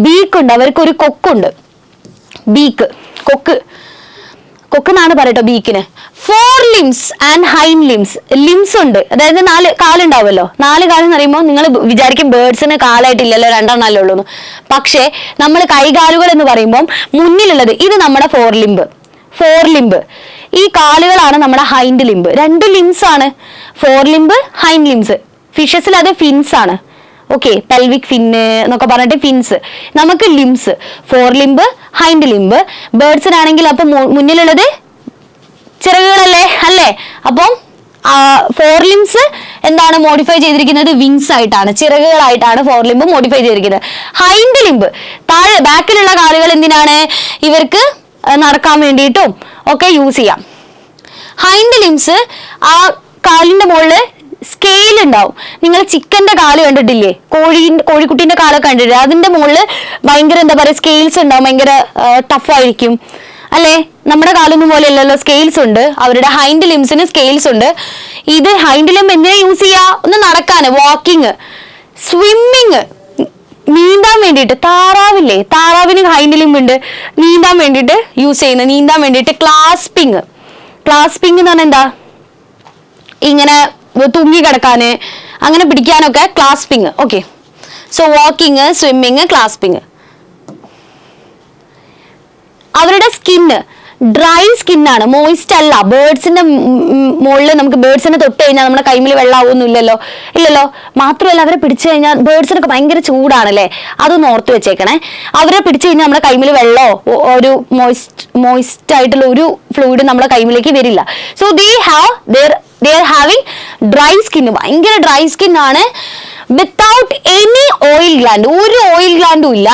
ബീക്ക് ഉണ്ട്, അവർക്ക് ഒരു കൊക്കുണ്ട്. കൊക്ക് എന്നാണ് പറയട്ടോ ബീക്കിന്. 4 limbs ആൻഡ് ഹൈൻഡ് ലിംസ് ഉണ്ട്, അതായത് 4 കാലുണ്ടാവുമല്ലോ. 4 കാലെന്ന് പറയുമ്പോൾ നിങ്ങൾ വിചാരിക്കും ബേർഡ്സിന് കാലായിട്ടില്ലല്ലോ, 2 എണ്ണല്ലേ ഉള്ളൂ. പക്ഷേ നമ്മൾ കൈകാലുകൾ എന്ന് പറയുമ്പോൾ മുന്നിലുള്ളത് ഇത് നമ്മുടെ 4 ലിംബ്. ഈ കാലുകളാണ് നമ്മുടെ ഹൈൻഡ് ലിംബ്. 2 limbs ആണ് 4 limb, ഹൈൻഡ് ലിംസ്. ഫിഷസിൽ അത് ഫിൻസ് ആണ്. ഓക്കെ, പെൽവിക് ഫിന്ന് എന്നൊക്കെ പറഞ്ഞിട്ട് ഫിൻസ്. നമുക്ക് ലിംസ് 4 limb, ഹൈൻഡ് ലിംബ്. ബേർഡ്സിനാണെങ്കിൽ അപ്പൊ മുന്നിലുള്ളത് ചിറകുകളല്ലേ അല്ലേ. അപ്പം 4 limbs എന്താണ് മോഡിഫൈ ചെയ്തിരിക്കുന്നത്? വിങ്സ് ആയിട്ടാണ്, ചിറകുകളായിട്ടാണ് 4 limb മോഡിഫൈ ചെയ്തിരിക്കുന്നത്. ഹൈൻഡ് ലിംബ് താഴെ ബാക്കിലുള്ള കാലുകൾ എന്തിനാണ്? ഇവർക്ക് നടക്കാൻ വേണ്ടിയിട്ടും ഒക്കെ യൂസ് ചെയ്യാം. ഹൈൻഡ് ലിംസ് ആ കാലിന്റെ മുകളില് സ്കെയിൽ ഉണ്ടാവും. നിങ്ങൾ ചിക്കന്റെ കാല് കണ്ടിട്ടില്ലേ, കോഴിക്കുട്ടീന്റെ കാലൊക്കെ കണ്ടിട്ടില്ലേ, അതിന്റെ മുകളിൽ ഭയങ്കര എന്താ പറയാ സ്കെയിൽസ് ഉണ്ടാവും, ഭയങ്കര ടഫ് ആയിരിക്കും അല്ലെ. നമ്മുടെ കാലൊന്നും പോലെ അല്ലല്ലോ, സ്കെയിൽസ് ഉണ്ട്. അവരുടെ ഹൈൻഡ് ലിംസിന് സ്കെയിൽസ് ഉണ്ട്. ഇത് ഹൈൻഡ് ലിംബ് എന്തിനാ യൂസ് ചെയ്യാ? ഒന്ന് നടക്കാന്, വാക്കിങ്, സ്വിമ്മിങ്. നീന്താൻ വേണ്ടിയിട്ട് താറാവില്ലേ, താറാവിന് ഹൈൻഡ് ലിംബ് ഉണ്ട്, നീന്താൻ വേണ്ടിയിട്ട് യൂസ് ചെയ്യുന്നത്, നീന്താൻ വേണ്ടിയിട്ട് ക്ലാസ്പിങ്. ക്ലാസ്പിങ് എന്ന് പറഞ്ഞാൽ എന്താ, ഇങ്ങനെ തൂങ്ങി കിടക്കാന് അങ്ങനെ പിടിക്കാനൊക്കെ clasping. Okay, so walking, swimming, clasping. അവരുടെ സ്കിന്ന് ഡ്രൈ സ്കിന്നാണ്, മോയിസ്റ്റ് അല്ല. ബേർഡ്സിന്റെ മുകളിൽ നമുക്ക് ബേർഡ്സിനെ തൊട്ട് കഴിഞ്ഞാൽ നമ്മുടെ കൈമിൽ വെള്ളമാവൊന്നുമില്ലല്ലോ, ഇല്ലല്ലോ. മാത്രമല്ല അവരെ പിടിച്ചു കഴിഞ്ഞാൽ ബേർഡ്സിനൊക്കെ ഭയങ്കര ചൂടാണല്ലേ, അതൊന്ന് ഓർത്ത് വെച്ചേക്കണേ. അവരെ പിടിച്ചു കഴിഞ്ഞാൽ നമ്മുടെ കൈമിൽ വെള്ളമോ ഒരു മോയിസ്റ്റ് ആയിട്ടുള്ള ഒരു ഫ്ലൂയിഡ് നമ്മുടെ കൈമിലേക്ക് വരില്ല. So they are having dry skin, ഭയങ്കര ഡ്രൈ സ്കിന്നാണ്. വിത്തൗട്ട് എനി ഓയിൽ ഗ്ലാൻഡ്, ഒരു ഓയിൽ ഗ്ലാൻഡും ഇല്ല.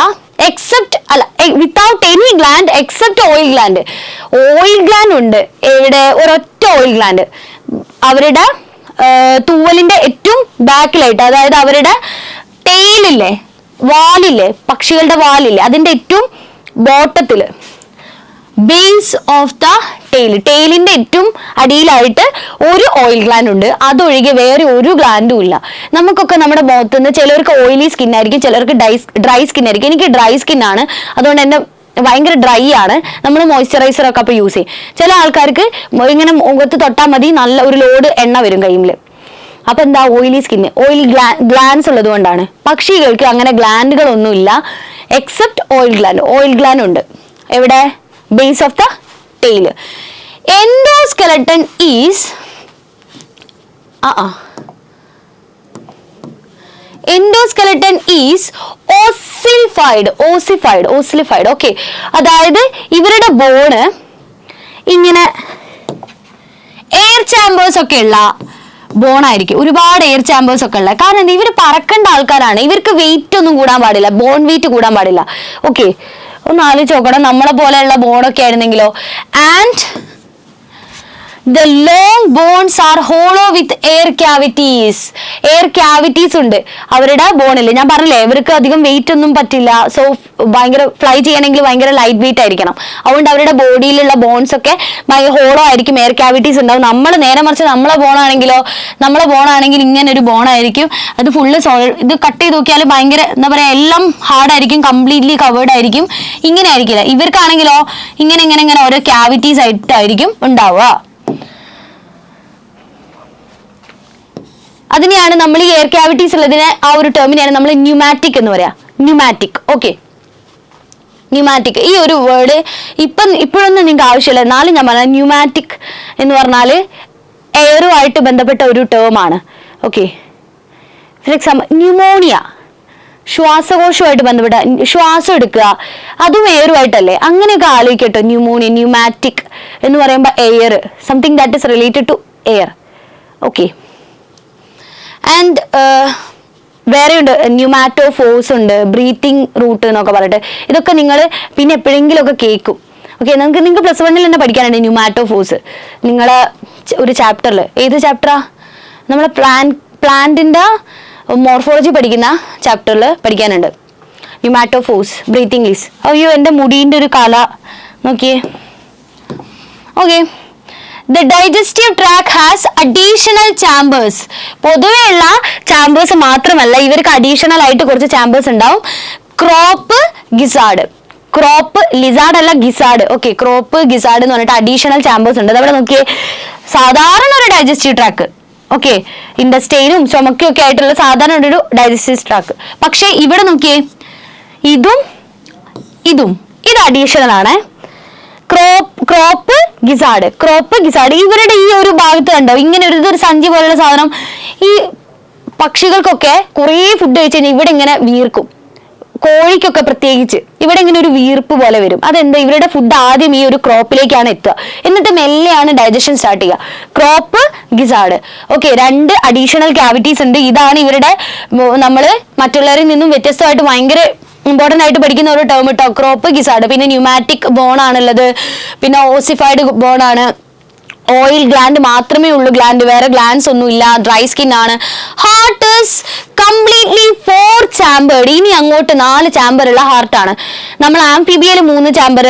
Without any gland except oil gland. Oil gland ഉണ്ട് എവിടെ, ഒരൊറ്റ ഓയിൽ ഗ്ലാൻഡ് അവരുടെ തൂവലിന്റെ ഏറ്റവും ബാക്കിലായിട്ട്, അതായത് അവരുടെ ടെയിലില്ലേ, വാലില്ലേ, പക്ഷികളുടെ വാലില്ലേ, അതിന്റെ ഏറ്റവും ബോട്ടത്തില്, ബേസ് ഓഫ് ദ ടെയിലിന്റെ ഏറ്റവും അടിയിലായിട്ട് ഒരു ഓയിൽ ഗ്ലാൻഡ് ഉണ്ട്. അതൊഴികെ വേറെ ഒരു ഗ്ലാൻഡും ഇല്ല. നമുക്കൊക്കെ നമ്മുടെ മുഖത്ത് നിന്ന് ചിലർക്ക് ഓയിലി സ്കിൻ ആയിരിക്കും, ചിലർക്ക് ഡ്രൈ സ്കിൻ ആയിരിക്കും. എനിക്ക് ഡ്രൈ സ്കിൻ ആണ്, അതുകൊണ്ട് എന്റെ ഭയങ്കര ഡ്രൈ ആണ്. നമ്മൾ മോയ്സ്ചറൈസർ ഒക്കെ അപ്പൊ യൂസ് ചെയ്യും. ചില ആൾക്കാർക്ക് ഇങ്ങനെ മുഖത്ത് തൊട്ടാൽ മതി, നല്ല ഒരു ലോഡ് എണ്ണ വരും കൈമില്. അപ്പൊ എന്താ, ഓയിലി സ്കിന്ന്, ഓയിലി ഗ്ലാൻസ് ഉള്ളത് കൊണ്ടാണ്. പക്ഷികൾക്ക് അങ്ങനെ ഗ്ലാൻഡുകളൊന്നും ഇല്ല except oil gland. Oil gland ഉണ്ട് എവിടെ, base of the tail. Endoskeleton is endoskeleton is ossified. Okay, അതായത് ഇവരുടെ ബോണ് ഇങ്ങനെ എയർ ചാമ്പേഴ്സ് ഒക്കെ ഉള്ള ബോണായിരിക്കും, ഒരുപാട് എയർ ചാമ്പേഴ്സ് ഒക്കെ ഉള്ള. കാരണം എന്താ, ഇവർ പറക്കേണ്ട ആൾക്കാരാണ്, ഇവർക്ക് വെയിറ്റ് ഒന്നും കൂടാൻ പാടില്ല, ബോൺ വെയിറ്റ് കൂടാൻ പാടില്ല. ഓക്കെ, ഒന്ന് ആലോചിച്ച് നോക്കണം, നമ്മളെ പോലെയുള്ള ബോണൊക്കെ ആയിരുന്നെങ്കിലോ. And the long bones are hollow with air cavities. Air cavities ഉണ്ട് അവരുടെ ബോണിൽ. ഞാൻ പറഞ്ഞില്ലേ, ഇവർക്ക് അധികം വെയിറ്റ് ഒന്നും പറ്റില്ല. സോ ഭയങ്കര ഫ്ലൈ ചെയ്യണമെങ്കിൽ ഭയങ്കര ലൈറ്റ് വെയിറ്റ് ആയിരിക്കണം. അതുകൊണ്ട് അവരുടെ ബോഡിയിലുള്ള ബോൺസ് ഒക്കെ ഹോളോ ആയിരിക്കും, എയർ ക്യാവിറ്റീസ് ഉണ്ടാവും. നമ്മൾ നേരെ മറിച്ച് നമ്മളെ ബോണാണെങ്കിൽ ഇങ്ങനെ ഒരു ബോണായിരിക്കും, അത് ഫുള്ള് ഇത് കട്ട് ചെയ്ത് നോക്കിയാൽ ഭയങ്കര എന്താ പറയാ, എല്ലാം ഹാർഡായിരിക്കും, കംപ്ലീറ്റ്ലി കവേർഡ് ആയിരിക്കും. ഇങ്ങനെ ആയിരിക്കില്ല. ഇവർക്കാണെങ്കിലോ ഇങ്ങനെ ഓരോ ക്യാവിറ്റീസ് ആയിട്ടായിരിക്കും ഉണ്ടാവുക. അതിനെയാണ് നമ്മൾ ഈ എയർ ക്യാവിറ്റീസ് ഉള്ളതിനെ, ആ ഒരു ടേമിനെയാണ് നമ്മൾ ന്യൂമാറ്റിക് എന്ന് പറയാ. ന്യൂമാറ്റിക്. ഓക്കെ, ന്യൂമാറ്റിക് ഈ ഒരു വേർഡ് ഇപ്പോഴൊന്നും നിങ്ങൾക്ക് ആവശ്യമില്ല, എന്നാലും ഞാൻ പറഞ്ഞ ന്യൂമാറ്റിക് എന്ന് പറഞ്ഞാല് എയറുമായിട്ട് ബന്ധപ്പെട്ട ഒരു ടേമാണ്. ഓക്കെ, ഫോർ എക്സാമ്പിൾ ന്യൂമോണിയ, ശ്വാസകോശവുമായിട്ട് ബന്ധപ്പെട്ട, ശ്വാസം എടുക്കുക, അതും എയറുമായിട്ടല്ലേ, അങ്ങനെയൊക്കെ ആലോചിക്കട്ടോ. ന്യൂമോണിയ, ന്യൂമാറ്റിക് എന്ന് പറയുമ്പോൾ air, something that is related to air. Okay, and വേറെ ഉണ്ട്, ന്യൂമാറ്റോഫോഴ്സ് ഉണ്ട്, ബ്രീത്തിങ് റൂട്ട് എന്നൊക്കെ പറഞ്ഞിട്ട്. ഇതൊക്കെ നിങ്ങൾ പിന്നെ എപ്പോഴെങ്കിലും ഒക്കെ കേൾക്കും. ഓക്കെ, നിങ്ങൾക്ക് +1 തന്നെ പഠിക്കാനുണ്ട് ന്യൂമാറ്റോഫോഴ്സ്. നിങ്ങളെ ഒരു ചാപ്റ്ററിൽ, ഏത് ചാപ്റ്ററാ, നമ്മളെ പ്ലാന്റിന്റെ മോർഫോളജി പഠിക്കുന്ന ചാപ്റ്ററിൽ പഠിക്കാനുണ്ട് ന്യൂമാറ്റോഫോഴ്സ്, ബ്രീത്തിങ് ലീസ്. അയ്യോ, എൻ്റെ മുടീൻ്റെ ഒരു കല നോക്കിയേ. Okay, the digestive tract has additional chambers. പൊതുവെയുള്ള ചാമ്പേഴ്സ് മാത്രമല്ല, ഇവർക്ക് അഡീഷണൽ ആയിട്ട് കുറച്ച് ചാമ്പേഴ്സ് ഉണ്ടാവും. ക്രോപ്പ് ഗിസാർഡ്, ക്രോപ്പ് ലിസാർഡ് അല്ല, ഗിസാർഡ്. ഓക്കെ, ക്രോപ്പ് ഗിസാർഡ് എന്ന് പറഞ്ഞിട്ട് അഡീഷണൽ ചാമ്പേഴ്സ് ഉണ്ട്. അതവിടെ നോക്കിയേ, സാധാരണ ഒരു ഡൈജസ്റ്റീവ് ട്രാക്ക്, ഓക്കെ, ഇൻഡസ്റ്റൈനും ചുമക്കും ഒക്കെ ആയിട്ടുള്ള സാധാരണ ഒരു ഡൈജസ്റ്റീവ് ട്രാക്ക്. പക്ഷെ ഇവിടെ നോക്കിയേ, ഇതും ഇത് അഡീഷണൽ ആണ്. ക്രോപ്പ് ഗിസാർഡ് ഇവരുടെ ഈ ഒരു ഭാഗത്ത് കണ്ടോ, ഇങ്ങനെ ഒരു സഞ്ചി പോലുള്ള സാധനം. ഈ പക്ഷികൾക്കൊക്കെ കുറേ ഫുഡ് കഴിച്ച് കഴിഞ്ഞാൽ ഇവിടെ ഇങ്ങനെ വീർക്കും. കോഴിക്കൊക്കെ പ്രത്യേകിച്ച് ഇവിടെ ഇങ്ങനെ ഒരു വീർപ്പ് പോലെ വരും. അതെന്താ, ഇവരുടെ ഫുഡ് ആദ്യം ഈ ഒരു ക്രോപ്പിലേക്കാണ് എത്തുക, എന്നിട്ട് മെല്ലെയാണ് ഡൈജഷൻ സ്റ്റാർട്ട് ചെയ്യുക. Crop gizzard. Okay, 2 additional cavities ഉണ്ട്. ഇതാണ് ഇവരുടെ, നമ്മൾ മറ്റുള്ളവരിൽ നിന്നും വ്യത്യസ്തമായിട്ട് ഭയങ്കര ഇമ്പോർട്ടൻ്റ് ആയിട്ട് പഠിക്കുന്ന ഒരു ടേം കേട്ടോ, ക്രോപ്പ് ഗിസാർഡ്. പിന്നെ ന്യൂമാറ്റിക് ബോൺ ആണുള്ളത്, പിന്നെ ഓസിഫൈഡ് ബോൺ ആണ്. ഓയിൽ ഗ്ലാൻഡ് മാത്രമേ ഉള്ളൂ, വേറെ ഗ്ലാൻഡ്സ് ഒന്നും ഇല്ല. ഡ്രൈ സ്കിൻ ആണ്. Heart is completely 4 chambered. ഇനി അങ്ങോട്ട് 4 ചാമ്പർ ഉള്ള ഹാർട്ടാണ്. നമ്മൾ ആംഫിബിയയിൽ 3 ചാമ്പർ,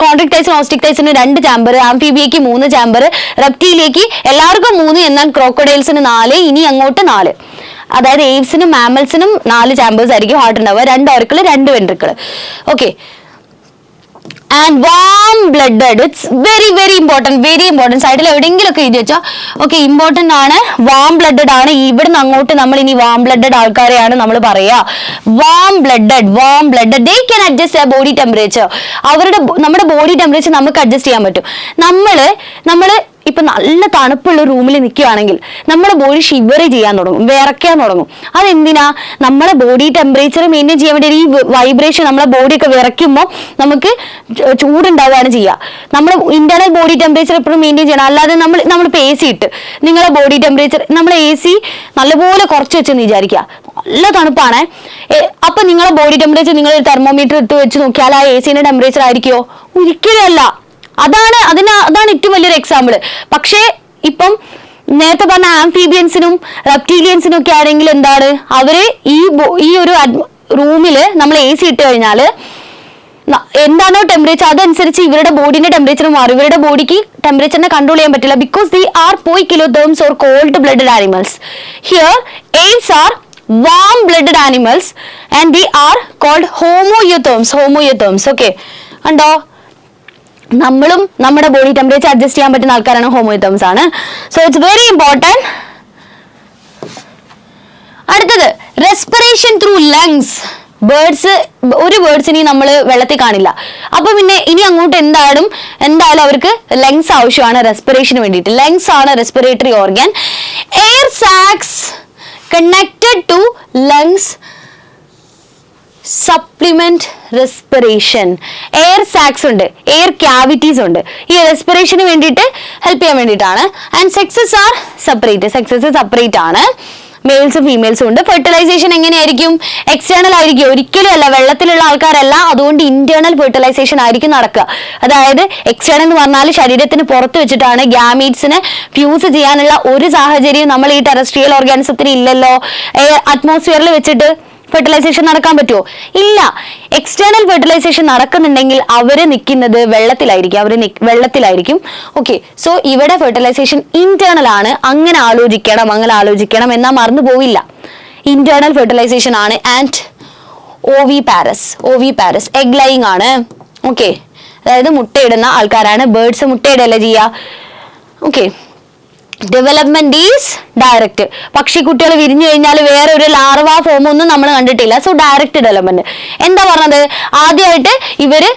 കോൺട്രിക്ടൈസിന് ഓസ്റ്റിക്ടൈസിന് 2 ചാമ്പർ, ആംഫീബിയയ്ക്ക് 3 ചാമ്പർ, റെപ്റ്റീലിയയ്ക്ക് എല്ലാവർക്കും 3, എന്നാൽ ക്രോക്കഡൈൽസിന് 4, ഇനി അങ്ങോട്ട് 4. അതായത് ഏവ്സിനും മാമൽസിനും 4 ചാമ്പേഴ്സ് ആയിരിക്കും ഹാർട്ട് ഉണ്ടാവുക, 2 auricle 2 ventricle. Okay. And warm blooded, it's very very important. സൈഡിൽ എവിടെയെങ്കിലും ഒക്കെ എഴുതി വെച്ചാൽ ഓക്കെ, ഇമ്പോർട്ടൻ്റ് ആണ്. വാം ബ്ലഡഡ് ആണ്. ഇവിടുന്ന് അങ്ങോട്ട് നമ്മൾ ഇനി വാം ബ്ലഡഡ് ആൾക്കാരെയാണ് നമ്മൾ പറയുക. Warm blooded they can adjust A body temperature. നമ്മുടെ ബോഡി ടെമ്പറേച്ചർ നമുക്ക് അഡ്ജസ്റ്റ് ചെയ്യാൻ പറ്റും. നമ്മൾ ഇപ്പൊ നല്ല തണുപ്പുള്ള റൂമിൽ നിൽക്കുകയാണെങ്കിൽ നമ്മുടെ ബോഡി ഷിവർ ചെയ്യാൻ തുടങ്ങും, വിറയ്ക്കാൻ തുടങ്ങും. അതെന്തിനാ? നമ്മളെ ബോഡി ടെമ്പറേച്ചർ മെയിൻറ്റെയിൻ ചെയ്യാൻ വേണ്ടി. ഈ വൈബ്രേഷൻ നമ്മളെ ബോഡിയൊക്കെ വിറയ്ക്കുമ്പോൾ നമുക്ക് ചൂടുണ്ടാവുകയാണ് ചെയ്യുക. നമ്മുടെ ഇന്റേണൽ ബോഡി ടെമ്പറേച്ചർ എപ്പോഴും മെയിൻറ്റെയിൻ ചെയ്യണം. അല്ലാതെ നമ്മളിപ്പോൾ AC ഇട്ട് നിങ്ങളെ ബോഡി ടെമ്പറേച്ചർ, നമ്മൾ AC നല്ലപോലെ കുറച്ച് വെച്ചെന്ന് വിചാരിക്കുക, നല്ല തണുപ്പാണ്. അപ്പൊ നിങ്ങളെ ബോഡി ടെമ്പറേച്ചർ നിങ്ങൾ തെർമോമീറ്റർ ഇട്ട് വെച്ച് നോക്കിയാൽ ആ AC-ന്റെ ടെമ്പറേച്ചർ ആയിരിക്കുമോ? ഒരിക്കലും അല്ല. അതാണ് ഏറ്റവും വലിയൊരു എക്സാമ്പിൾ. പക്ഷേ ഇപ്പം നേരത്തെ പറഞ്ഞ ആംഫീബിയൻസിനും റെപ്റ്റീലിയൻസിനും ഒക്കെ ആണെങ്കിൽ എന്താണ്, അവര് ഈ ഒരു റൂമിൽ നമ്മൾ AC ഇട്ട് കഴിഞ്ഞാൽ എന്താണോ ടെമ്പറേച്ചർ അതനുസരിച്ച് ഇവരുടെ ബോഡിന്റെ ടെമ്പറേച്ചർ മാറും. ഇവരുടെ ബോഡിക്ക് ടെമ്പറേച്ചറിനെ കൺട്രോൾ ചെയ്യാൻ പറ്റില്ല. Because they are poikilotherms or cold blooded animals. Here Aves are warm blooded animals and they are called homoeutherms. Okay, ഉണ്ടോ? നമ്മളും നമ്മുടെ ബോഡി ടെമ്പറേച്ചർ അഡ്ജസ്റ്റ് ചെയ്യാൻ പറ്റുന്ന ആൾക്കാരാണ്, ഹോമോയൂതേംസ് ആണ്. So it's very important. അടുത്തത് റെസ്പിറേഷൻ ത്രൂ ലങ്സ്. ഒരു ബേർഡ്സിനെ നമ്മൾ വെള്ളത്തിൽ കാണില്ല. അപ്പൊ പിന്നെ ഇനി അങ്ങോട്ട് എന്തായാലും അവർക്ക് ലങ്സ് ആവശ്യമാണ് റെസ്പിറേഷന് വേണ്ടിയിട്ട്. ലങ്സ് ആണ് respiratory organ. Air സാക്സ് connected to lungs supplement respiration. Air സാക്സ് ഉണ്ട്, എയർ ക്യാവിറ്റീസ് ഉണ്ട്, ഈ റെസ്പിറേഷന് വേണ്ടിയിട്ട് ഹെൽപ്പ് ചെയ്യാൻ വേണ്ടിയിട്ടാണ്. ആൻഡ് സെക്സസ് ആർ സെപ്പറേറ്റ് ആണ്. മെയിൽസും ഫീമെയിൽസും ഉണ്ട്. ഫെർട്ടിലൈസേഷൻ എങ്ങനെയായിരിക്കും? എക്സ്റ്റേണൽ ആയിരിക്കും, ഒരിക്കലും അല്ല. വെള്ളത്തിലുള്ള ആൾക്കാരല്ല, അതുകൊണ്ട് ഇന്റേണൽ ഫെർട്ടിലൈസേഷൻ ആയിരിക്കും നടക്കുക. അതായത് എക്സ്റ്റേണൽ എന്ന് പറഞ്ഞാൽ ശരീരത്തിന് പുറത്ത് വെച്ചിട്ടാണ്. ഗ്യാമീറ്റ്സിനെ ഫ്യൂസ് ചെയ്യാനുള്ള ഒരു സാഹചര്യം നമ്മൾ ഈ ടെറസ്ട്രിയൽ ഓർഗാനിസത്തിന് ഇല്ലല്ലോ. അറ്റ്മോസ്ഫിയറിൽ വെച്ചിട്ട് ഫെർട്ടിലൈസേഷൻ നടക്കാൻ പറ്റുമോ? ഇല്ല. എക്സ്റ്റേണൽ ഫെർട്ടിലൈസേഷൻ നടക്കുന്നുണ്ടെങ്കിൽ അവര് നിൽക്കുന്നത് വെള്ളത്തിലായിരിക്കും. ഓക്കെ, സോ ഇവിടെ ഫെർട്ടിലൈസേഷൻ ഇന്റേണൽ ആണ്. അങ്ങനെ ആലോചിക്കണം എന്നാ മറന്നു പോവില്ല. ഇന്റേണൽ ഫെർട്ടിലൈസേഷൻ ആണ്. ആൻഡ് ഓവിപാരസ് എഗ് ലൈയിങ് ആണ്. ഓക്കെ, അതായത് മുട്ടയിടുന്ന ആൾക്കാരാണ്. ബേർഡ്സ് മുട്ടയിടല്ല ചെയ്യുക. Okay, development is direct. പക്ഷിക്കുട്ടികൾ വിരിഞ്ഞു കഴിഞ്ഞാൽ വേറെ ഒരു ലാർവ ഫോം ഒന്നും നമ്മൾ കണ്ടിട്ടില്ല. So direct development. എന്താ പറഞ്ഞത്? ആദ്യമായിട്ട് ഇവര്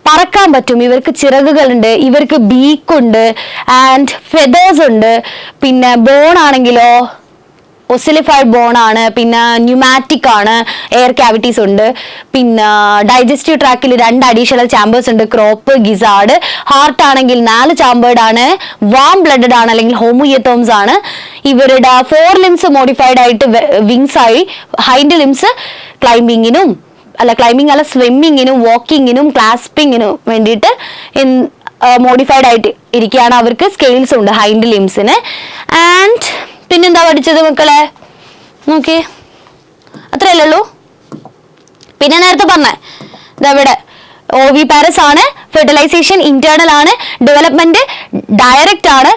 പറക്കാൻ പറ്റും, ഇവർക്ക് ചിറകുകളുണ്ട്, ഇവർക്ക് ബീക്കുണ്ട് ആൻഡ് ഫെദേഴ്സ് ഉണ്ട്. പിന്നെ ബോൺ ആണെങ്കിലോ ഒസിലിഫൈഡ് ബോൺ ആണ്. പിന്നെ ന്യൂമാറ്റിക് ആണ്, എയർ ക്യാവിറ്റീസ് ഉണ്ട്. പിന്നെ ഡൈജസ്റ്റീവ് ട്രാക്കിൽ 2 അഡീഷണൽ ചാമ്പേഴ്സ് ഉണ്ട്, ക്രോപ്പ്, ഗിസാർഡ്. ഹാർട്ട് ആണെങ്കിൽ 4 ചാമ്പേർഡ് ആണ്. വാം ബ്ലഡഡ് ആണ്, അല്ലെങ്കിൽ ഹോമോയൂതേംസ് ആണ്. ഇവരുടെ 4 ലിംസ് മോഡിഫൈഡ് ആയിട്ട് വിങ്സ് ആയി. ഹൈൻഡ് ലിംസ് സ്വിമ്മിങ്ങിനും വാക്കിങ്ങിനും ക്ലാസ്പിങ്ങിനും വേണ്ടിയിട്ട് മോഡിഫൈഡ് ആയിട്ട് ഇരിക്കുകയാണ്. അവർക്ക് സ്കെയിൽസ് ഉണ്ട് ഹൈൻഡ് ലിംസിന്. ആൻഡ് പിന്നെന്താ പഠിച്ചത് മക്കളെ? നോക്കി, അത്രയല്ലേ ഉള്ളൂ. പിന്നെ നേരത്തെ പറഞ്ഞ ഇതെവിടെ ഓവിപാരസ് ആണ്. ഫെർട്ടിലൈസേഷൻ ഇന്റേണൽ ആണ്. ഡെവലപ്മെന്റ് ഡയറക്റ്റ് ആണ്.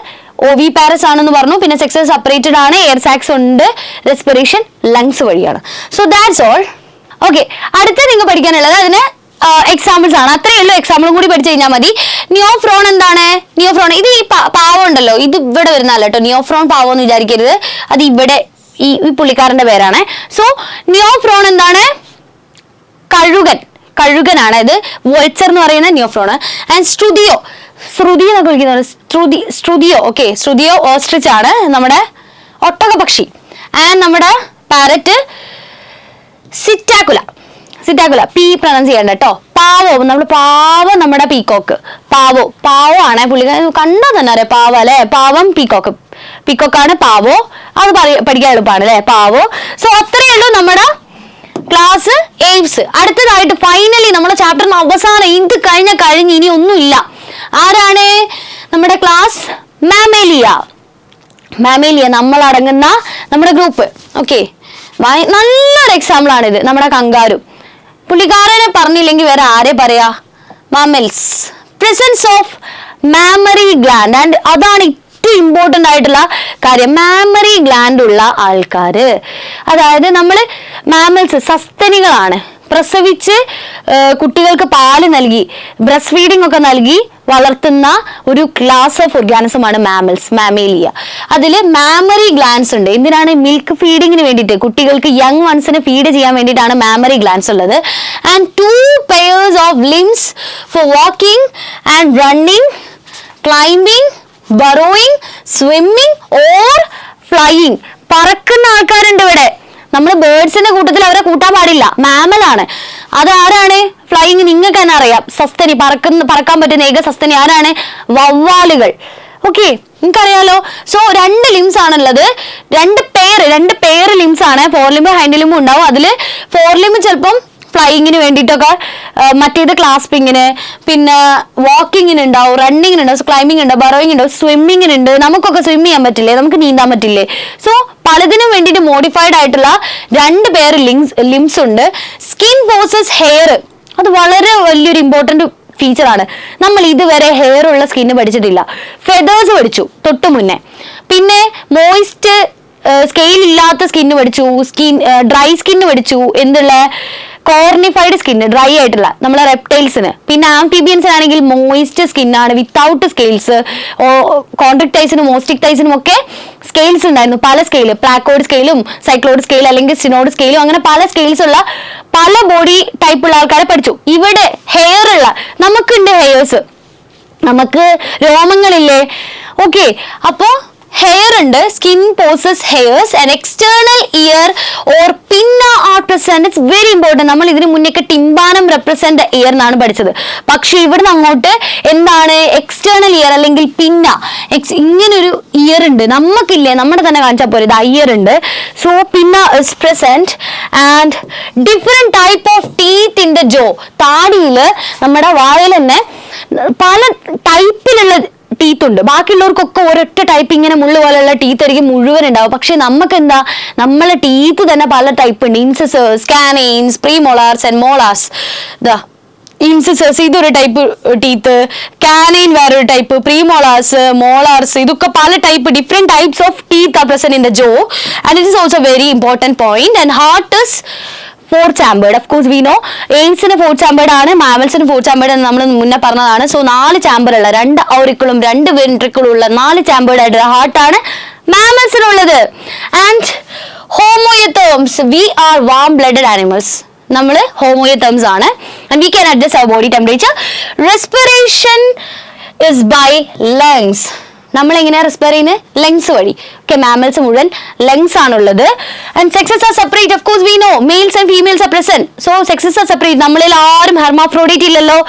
ഓവിപാരസ് ആണെന്ന് പറഞ്ഞു. പിന്നെ സെക്സസ് സെപ്പറേറ്റഡ് ആണ്. എയർ സാക്സ് ഉണ്ട്. റെസ്പിറേഷൻ ലങ്സ് വഴിയാണ്. So that's all. ഓക്കെ, അടുത്ത നിങ്ങൾ പഠിക്കാനുള്ളത് അതിന് എക്സാമ്പിൾസ് ആണ്. അത്രയേ ഉള്ളൂ. എക്സാമ്പിളും കൂടി പഠിച്ചു കഴിഞ്ഞാൽ മതി. നിയോഫ്രോൺ എന്താണ്? നിയോഫ്രോൺ ഇത് ഈ പാവം ഉണ്ടല്ലോ, ഇത് ഇവിടെ വരുന്നല്ല കേട്ടോ. നിയോഫ്രോൺ പാവം എന്ന് വിചാരിക്കരുത്, അത് ഇവിടെ ഈ പുള്ളിക്കാരന്റെ പേരാണ്. സോ നിയോഫ്രോൺ എന്താണ്? കഴുകനാണ്. ഇത് വോൾച്ചർ എന്ന് പറയുന്ന നിയോഫ്രോൺ. ആൻഡ് ശ്രുതി എന്നൊക്കെ വിളിക്കുന്നത് സ്ട്രുതിയോ. ഓക്കെ, സ്ട്രുതിയോ ഓസ്ട്രിച്ച് ആണ്, നമ്മുടെ ഒട്ടകപക്ഷി. ആൻഡ് നമ്മുടെ പാരറ്റ് സിറ്റാക്കുല. പി പ്രൊനൗൺസ് ചെയ്യണ്ട കേട്ടോ. നമ്മുടെ പീക്കോക്ക് പാവോ ആണ്. പുള്ളി കണ്ടാ തന്നെ അറിയാം, പാവ അല്ലെ. പാവം പീക്കോക്കാണ് പാവോ. അത് പഠിക്കാൻ എളുപ്പമാണ് അല്ലെ, പാവോ. സോ അത്രയേ ഉള്ളൂ നമ്മുടെ ക്ലാസ് എയ്വ്സ്. അടുത്തതായിട്ട് ഫൈനലി നമ്മുടെ ചാപ്റ്ററിന് അവസാനം ഇത് കഴിഞ്ഞ് ഇനി ഒന്നുമില്ല. ആരാണ് നമ്മുടെ ക്ലാസ്? മാമേലിയ നമ്മളടങ്ങുന്ന നമ്മുടെ ഗ്രൂപ്പ്. ഓക്കെ, നല്ലൊരു എക്സാമ്പിൾ ആണിത്. നമ്മുടെ കങ്കാരു. പുള്ളിക്കാരനെ പറഞ്ഞില്ലെങ്കിൽ വേറെ ആരെ പറയാ? mammals, presence of mammary gland, and അതാണ് ഏറ്റവും ഇമ്പോർട്ടൻ്റ് ആയിട്ടുള്ള കാര്യം, മാമറി ഗ്ലാൻഡ് ഉള്ള ആൾക്കാര്. അതായത് നമ്മൾ മാമൽസ് സസ്തനികളാണ്, പ്രസവിച്ച് കുട്ടികൾക്ക് പാല് നൽകി ബ്രസ്റ്റ് ഫീഡിംഗ് ഒക്കെ നൽകി വളർത്തുന്ന ഒരു ക്ലാസ് ഓഫ് ഓർഗാനിസമാണ് മാമൽസ്, മാമേലിയ. അതിൽ മാമറി ഗ്ലാൻഡ്സ് ഉണ്ട്. എന്തിനാണ്? മിൽക്ക് ഫീഡിങ്ങിന് വേണ്ടിയിട്ട്, കുട്ടികൾക്ക് യങ് വൺസിന് ഫീഡ് ചെയ്യാൻ വേണ്ടിയിട്ടാണ് മാമറി ഗ്ലാൻഡ്സ് ഉള്ളത്. And 2 pairs of limbs for walking and running, climbing, burrowing, swimming or flying. പറക്കുന്ന ആൾക്കാരുണ്ട് ഇവിടെ. നമ്മൾ ബേർഡ്സിന്റെ കൂട്ടത്തിൽ അവരെ കൂട്ടാൻ പാടില്ല, മാമലാണ്. അതാരാണ്? ഫ്ലൈയിങ് നിങ്ങൾക്ക് തന്നെ അറിയാം, സസ്തനി, പറക്കാൻ പറ്റുന്ന ഏക സസ്തനി ആരാണ്? വവ്വാലുകൾ. ഓക്കെ, നിങ്ങൾക്കറിയാലോ. സോ 2 ലിംസ് ആണുള്ളത്, 2 പെയർ ലിംസ് ആണ്. 4 ലിംബ് ഹൈൻഡ് ലിംബ് ഉണ്ടാവും. അതിൽ 4 ലിംബ് ചിലപ്പം ഫ്ലൈയിങ്ങിന് വേണ്ടിയിട്ടൊക്കെ, മറ്റേത് ക്ലാസ്പിങ്ങിന്, പിന്നെ വാക്കിങ്ങിന് ഉണ്ടാവും, റണ്ണിങ്ങിന് ഉണ്ടാവും, ക്ലൈമ്പിങ് ഉണ്ടാവും, ബറോയിങ് ഉണ്ടാവും, സ്വിമ്മിങ്ങിന് ഉണ്ട്. നമുക്കൊക്കെ സ്വിം ചെയ്യാൻ പറ്റില്ലേ? നമുക്ക് നീന്താൻ പറ്റില്ലേ? സോ പലതിനും വേണ്ടിയിട്ട് മോഡിഫൈഡ് ആയിട്ടുള്ള 2 പെയർ ലിംസ് ഉണ്ട്. സ്കിൻ പോസസ് ഹെയർ, അത് വളരെ വലിയൊരു ഇമ്പോർട്ടന്റ് ഫീച്ചറാണ്. നമ്മൾ ഇതുവരെ ഹെയർ ഉള്ള സ്കിന്ന് പഠിച്ചിട്ടില്ല. ഫെദേഴ്സ് പഠിച്ചു തൊട്ടു മുന്നേ. പിന്നെ മോയിസ്റ്റ് സ്കെയിൽ ഇല്ലാത്ത സ്കിന്ന് പഠിച്ചു, ഡ്രൈ സ്കിന്ന് പഠിച്ചു. എന്തുള്ള? കോർണിഫൈഡ് സ്കിന്ന്, ഡ്രൈ ആയിട്ടുള്ള നമ്മളെ റെപ്റ്റൈൽസിന്. പിന്നെ ആംഫിബിയൻസിനാണെങ്കിൽ മോയിസ്റ്റ് സ്കിന്നാണ് വിത്തൗട്ട് സ്കെയിൽസ്. കോൺട്രക്ടൈസിനും മോസ്റ്റിക്ടൈസിനും ഒക്കെ സ്കെയിൽസ് ഉണ്ടായിരുന്നു, പല സ്കെയില്, പ്ലാക്കോഡ് സ്കെയിലും സൈക്ലോഡ് സ്കെയിൽ അല്ലെങ്കിൽ സിനോഡ് സ്കെയിലും, അങ്ങനെ പല സ്കെയിൽസ് ഉള്ള പല ബോഡി ടൈപ്പ് ഉള്ള ആൾക്കാരെ പഠിച്ചു. ഇവിടെ ഹെയർ ഉള്ള, നമുക്കുണ്ട് ഹെയർസ്, നമുക്ക് രോമങ്ങളില്ലേ? ഓക്കെ, അപ്പോ ഹെയർ ഉണ്ട്. Skin possess hairs and external ear or pinna are present. It's very important. നമ്മൾ ഇതിന് മുന്നേക്ക് ടിംബാനം റെപ്രസെന്റ് ഇയർ എന്നാണ് പഠിച്ചത്. പക്ഷെ ഇവിടുന്ന് അങ്ങോട്ട് എന്താണ്? എക്സ്റ്റേണൽ ഇയർ അല്ലെങ്കിൽ പിന്ന, ഇങ്ങനൊരു ഇയർ ഉണ്ട്. നമുക്കില്ലേ? നമ്മുടെ തന്നെ കാണിച്ചാൽ പോലെ ഇത് ഇയർ ഉണ്ട്. So pinna is present and different type of teeth in the jaw. താടിയിൽ, നമ്മുടെ വായിൽ തന്നെ പല ടൈപ്പിലുള്ള ടീത്ത് ഉണ്ട്. ബാക്കിയുള്ളവർക്കൊക്കെ ഒരൊറ്റ ടൈപ്പ്, ഇങ്ങനെ മുള്ളു പോലെയുള്ള ടീത്ത് ആയിരിക്കും മുഴുവൻ ഉണ്ടാവും. പക്ഷെ നമുക്ക് എന്താ? നമ്മളെ ടീത്ത് തന്നെ പല ടൈപ്പ് ഉണ്ട്. Incisors, canines, premolars and molars. Incisors ഇതൊരു ടൈപ്പ് ടീത്ത്, കാനൈൻ വേറൊരു ടൈപ്പ്, പ്രീമോളാർസ്, മോളാർസ്, ഇതൊക്കെ പല type, different types of teeth are present in the jaw and it is also very important point. And heart is 4 chambered. Of course we know എയിംസിന് 4 chambered ആണ്, മാമൽസിന് 4 chambered എന്ന് നമ്മൾ മുന്നേ പറഞ്ഞതാണ്. So 4 chamber ഉള്ള, 2 ഔറിക്കിളും 2 വെൻട്രിക്കിളും ഉള്ള 4 chambered ആയിട്ടുള്ള ഹാർട്ടാണ് മാമൽസിനുള്ളത്. And homeotherms, we are warm blooded animals. നമ്മൾ ഹോമോയതേംസ് ആണ്. And we can adjust our body temperature. Respiration is by lungs. നമ്മൾ എങ്ങനെയാ റെസ്പയർ ചെയ്യുന്നത്? ലങ്സ് വഴി. ഓക്കെ, മാമൽസ് മുഴുവൻ ലങ്സ് ആണുള്ളത്. And sexes are separate. Of course we know males and females are present. So sexes are separate. നമ്മളിൽ ആരും hermaphrodite ഇല്ലല്ലോ.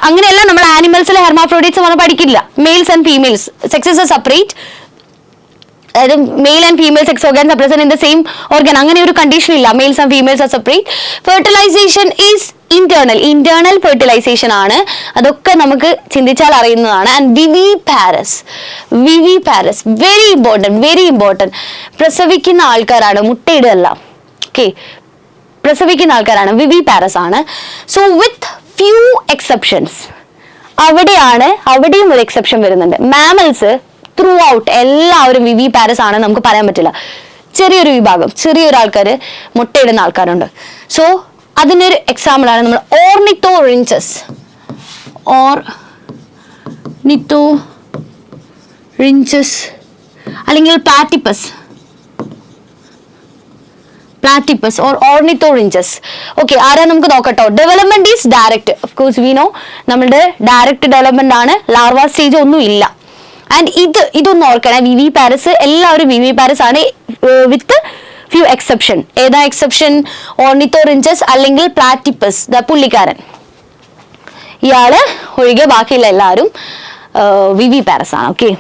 അങ്ങനെയല്ല, നമ്മൾ ആനിമൽസിലെ ഹെർമാഫ്രോഡിറ്റ്സ് നമ്മൾ പഠിക്കില്ല. Males and females, sexes are separate. അതായത് male and female sex organs are present in the same organ. അങ്ങനെ ഒരു കണ്ടീഷൻ ഇല്ല. Males and females are separate. Fertilization is internal fertilisation ആണ്. അതൊക്കെ നമുക്ക് ചിന്തിച്ചാൽ അറിയുന്നതാണ്. And viviparous very important. പ്രസവിക്കുന്ന ആൾക്കാരാണ്, മുട്ടയിടല്ല. ഓക്കെ, പ്രസവിക്കുന്ന ആൾക്കാരാണ്, വിവിപാരസ് ആണ്. സോ വിത്ത് ഫ്യൂ എക്സെപ്ഷൻസ്, അവിടെയും ഒരു എക്സെപ്ഷൻ വരുന്നുണ്ട്. മാമൽസ് ത്രൂ ഔട്ട് എല്ലാവരും വിവിപാരസ് ആണ് നമുക്ക് പറയാൻ പറ്റില്ല. ചെറിയൊരു വിഭാഗം, ചെറിയൊരു ആൾക്കാർ മുട്ടയിടുന്ന ആൾക്കാരുണ്ട്. സോ അതിനൊരു എക്സാമ്പിൾ ആണ് നമ്മൾ ഓർണിത്തോറിഞ്ചസ് അല്ലെങ്കിൽ പ്ലാറ്റിപ്പസ് ഓർ ഓർണിത്തോറിഞ്ചസ്. ഓക്കെ, ആരാ നമുക്ക് നോക്കട്ടോ. Development is direct. Of course we know നമ്മളുടെ ഡയറക്റ്റ് ഡെവലപ്മെന്റ് ആണ്. ലാർവ സ്റ്റേജ് ഒന്നും ഇല്ല. ആൻഡ് ഇതൊന്നും ഓർക്കണം, വിവിപാരസ് എല്ലാവരും വിവിപാരസ് ആണ് വിത്ത് ഫ്യൂ എക്സെപ്ഷൻ. ഏതാ എക്സെപ്ഷൻ? ഓർണിത്തോറിഞ്ചസ് അല്ലെങ്കിൽ പ്ലാറ്റിപ്പസ്, പുള്ളിക്കാരൻ. ഇയാള് ഒഴികെ ബാക്കിയുള്ള എല്ലാവരും വിവിപാരസ് ആണ്. Okay,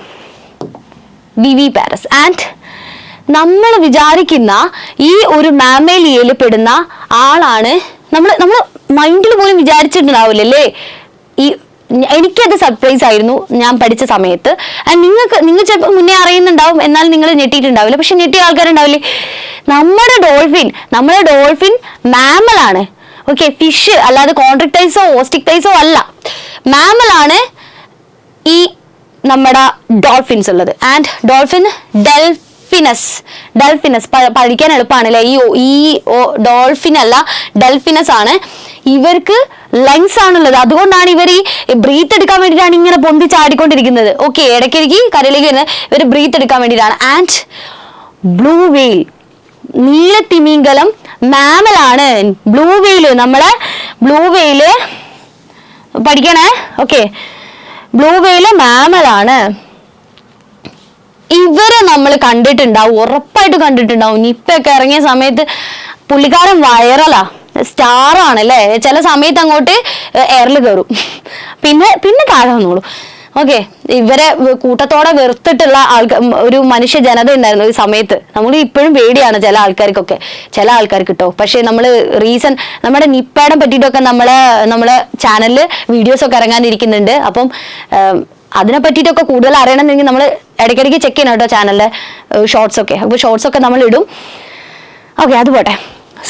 viviparous. ആൻഡ് നമ്മൾ വിചാരിക്കുന്ന ഈ ഒരു മാമേലിയയിൽ പെടുന്ന ആളാണ്, നമ്മൾ മൈൻഡിൽ പോലും വിചാരിച്ചിട്ടുണ്ടാവില്ലല്ലേ. എനിക്കത് സർപ്രൈസ് ആയിരുന്നു ഞാൻ പഠിച്ച സമയത്ത്. ആൻഡ് നിങ്ങൾ ചിലപ്പോൾ മുന്നേ അറിയുന്നുണ്ടാവും, എന്നാൽ നിങ്ങൾ ഞെട്ടിയിട്ടുണ്ടാവില്ല. പക്ഷെ ഞെട്ടിയ ആൾക്കാരുണ്ടാവില്ലേ? നമ്മുടെ ഡോൾഫിൻ മാമലാണ്. ഓക്കെ, ഫിഷ് അല്ലാതെ കോൺട്രാക്ടൈസോ ഓസ്റ്റിക്ടൈസോ അല്ല, മാമലാണ് ഈ നമ്മുടെ ഡോൾഫിൻസ് ഉള്ളത്. ആൻഡ് ഡോൾഫിൻ ഡെൽഫിനസ് പഠിക്കാൻ എളുപ്പമാണല്ലേ. ഈ ഡോൾഫിൻ അല്ല, ഡെൽഫിനസ് ആണ്. ഇവർക്ക് ലങ്സ് ആണുള്ളത്, അതുകൊണ്ടാണ് ഇവർ ഈ ബ്രീത്ത് എടുക്കാൻ വേണ്ടിയിട്ടാണ് ഇങ്ങനെ പൊന്തി ചാടിക്കൊണ്ടിരിക്കുന്നത്. ഓക്കെ, ഇടയ്ക്കിടയ്ക്ക് കരയിലേക്ക് വരുന്നത് ഇവർ ബ്രീത്ത് എടുക്കാൻ വേണ്ടിയിട്ടാണ്. And blue whale, നീലത്തിമിംഗലം മാമലാണ്. Blue whale, നമ്മളെ ബ്ലൂ വെയില് പഠിക്കണേ. ഓക്കെ, ബ്ലൂ വെയില് മാമലാണ്. ഇവരെ നമ്മൾ കണ്ടിട്ടുണ്ടാവും, ഉറപ്പായിട്ട് കണ്ടിട്ടുണ്ടാവും. നിപ്പയൊക്കെ ഇറങ്ങിയ സമയത്ത് പുള്ളിക്കാരൻ വൈറലാ, സ്റ്റാർ ആണല്ലേ. ചില സമയത്ത് അങ്ങോട്ട് എയറിൽ കയറും, പിന്നെ താഴെ വന്നോളൂ. ഓക്കെ, ഇവരെ കൂട്ടത്തോടെ വെറുത്തിട്ടുള്ള ഒരു മനുഷ്യ ജനത ഉണ്ടായിരുന്നു ഈ സമയത്ത്. നമ്മൾ ഇപ്പോഴും പേടിയാണ് ചില ആൾക്കാർക്കൊക്കെ, ചില ആൾക്കാർക്ക് കേട്ടോ. പക്ഷെ നമ്മൾ നമ്മുടെ നിപ്പയെ പറ്റിയിട്ടൊക്കെ നമ്മളെ ചാനലിൽ വീഡിയോസ് ഒക്കെ ഇറങ്ങാനിരിക്കുന്നുണ്ട്. അപ്പം അതിനെ പറ്റിയിട്ടൊക്കെ കൂടുതൽ അറിയണമെന്നുണ്ടെങ്കിൽ നമ്മൾ ഇടയ്ക്കിടയ്ക്ക് ചെക്ക് ചെയ്യണം കേട്ടോ ചാനലിലെ ഷോർട്സ് ഒക്കെ. അപ്പോൾ ഷോർട്സ് ഒക്കെ നമ്മൾ ഇടും. ഓക്കെ, അത് പോട്ടെ.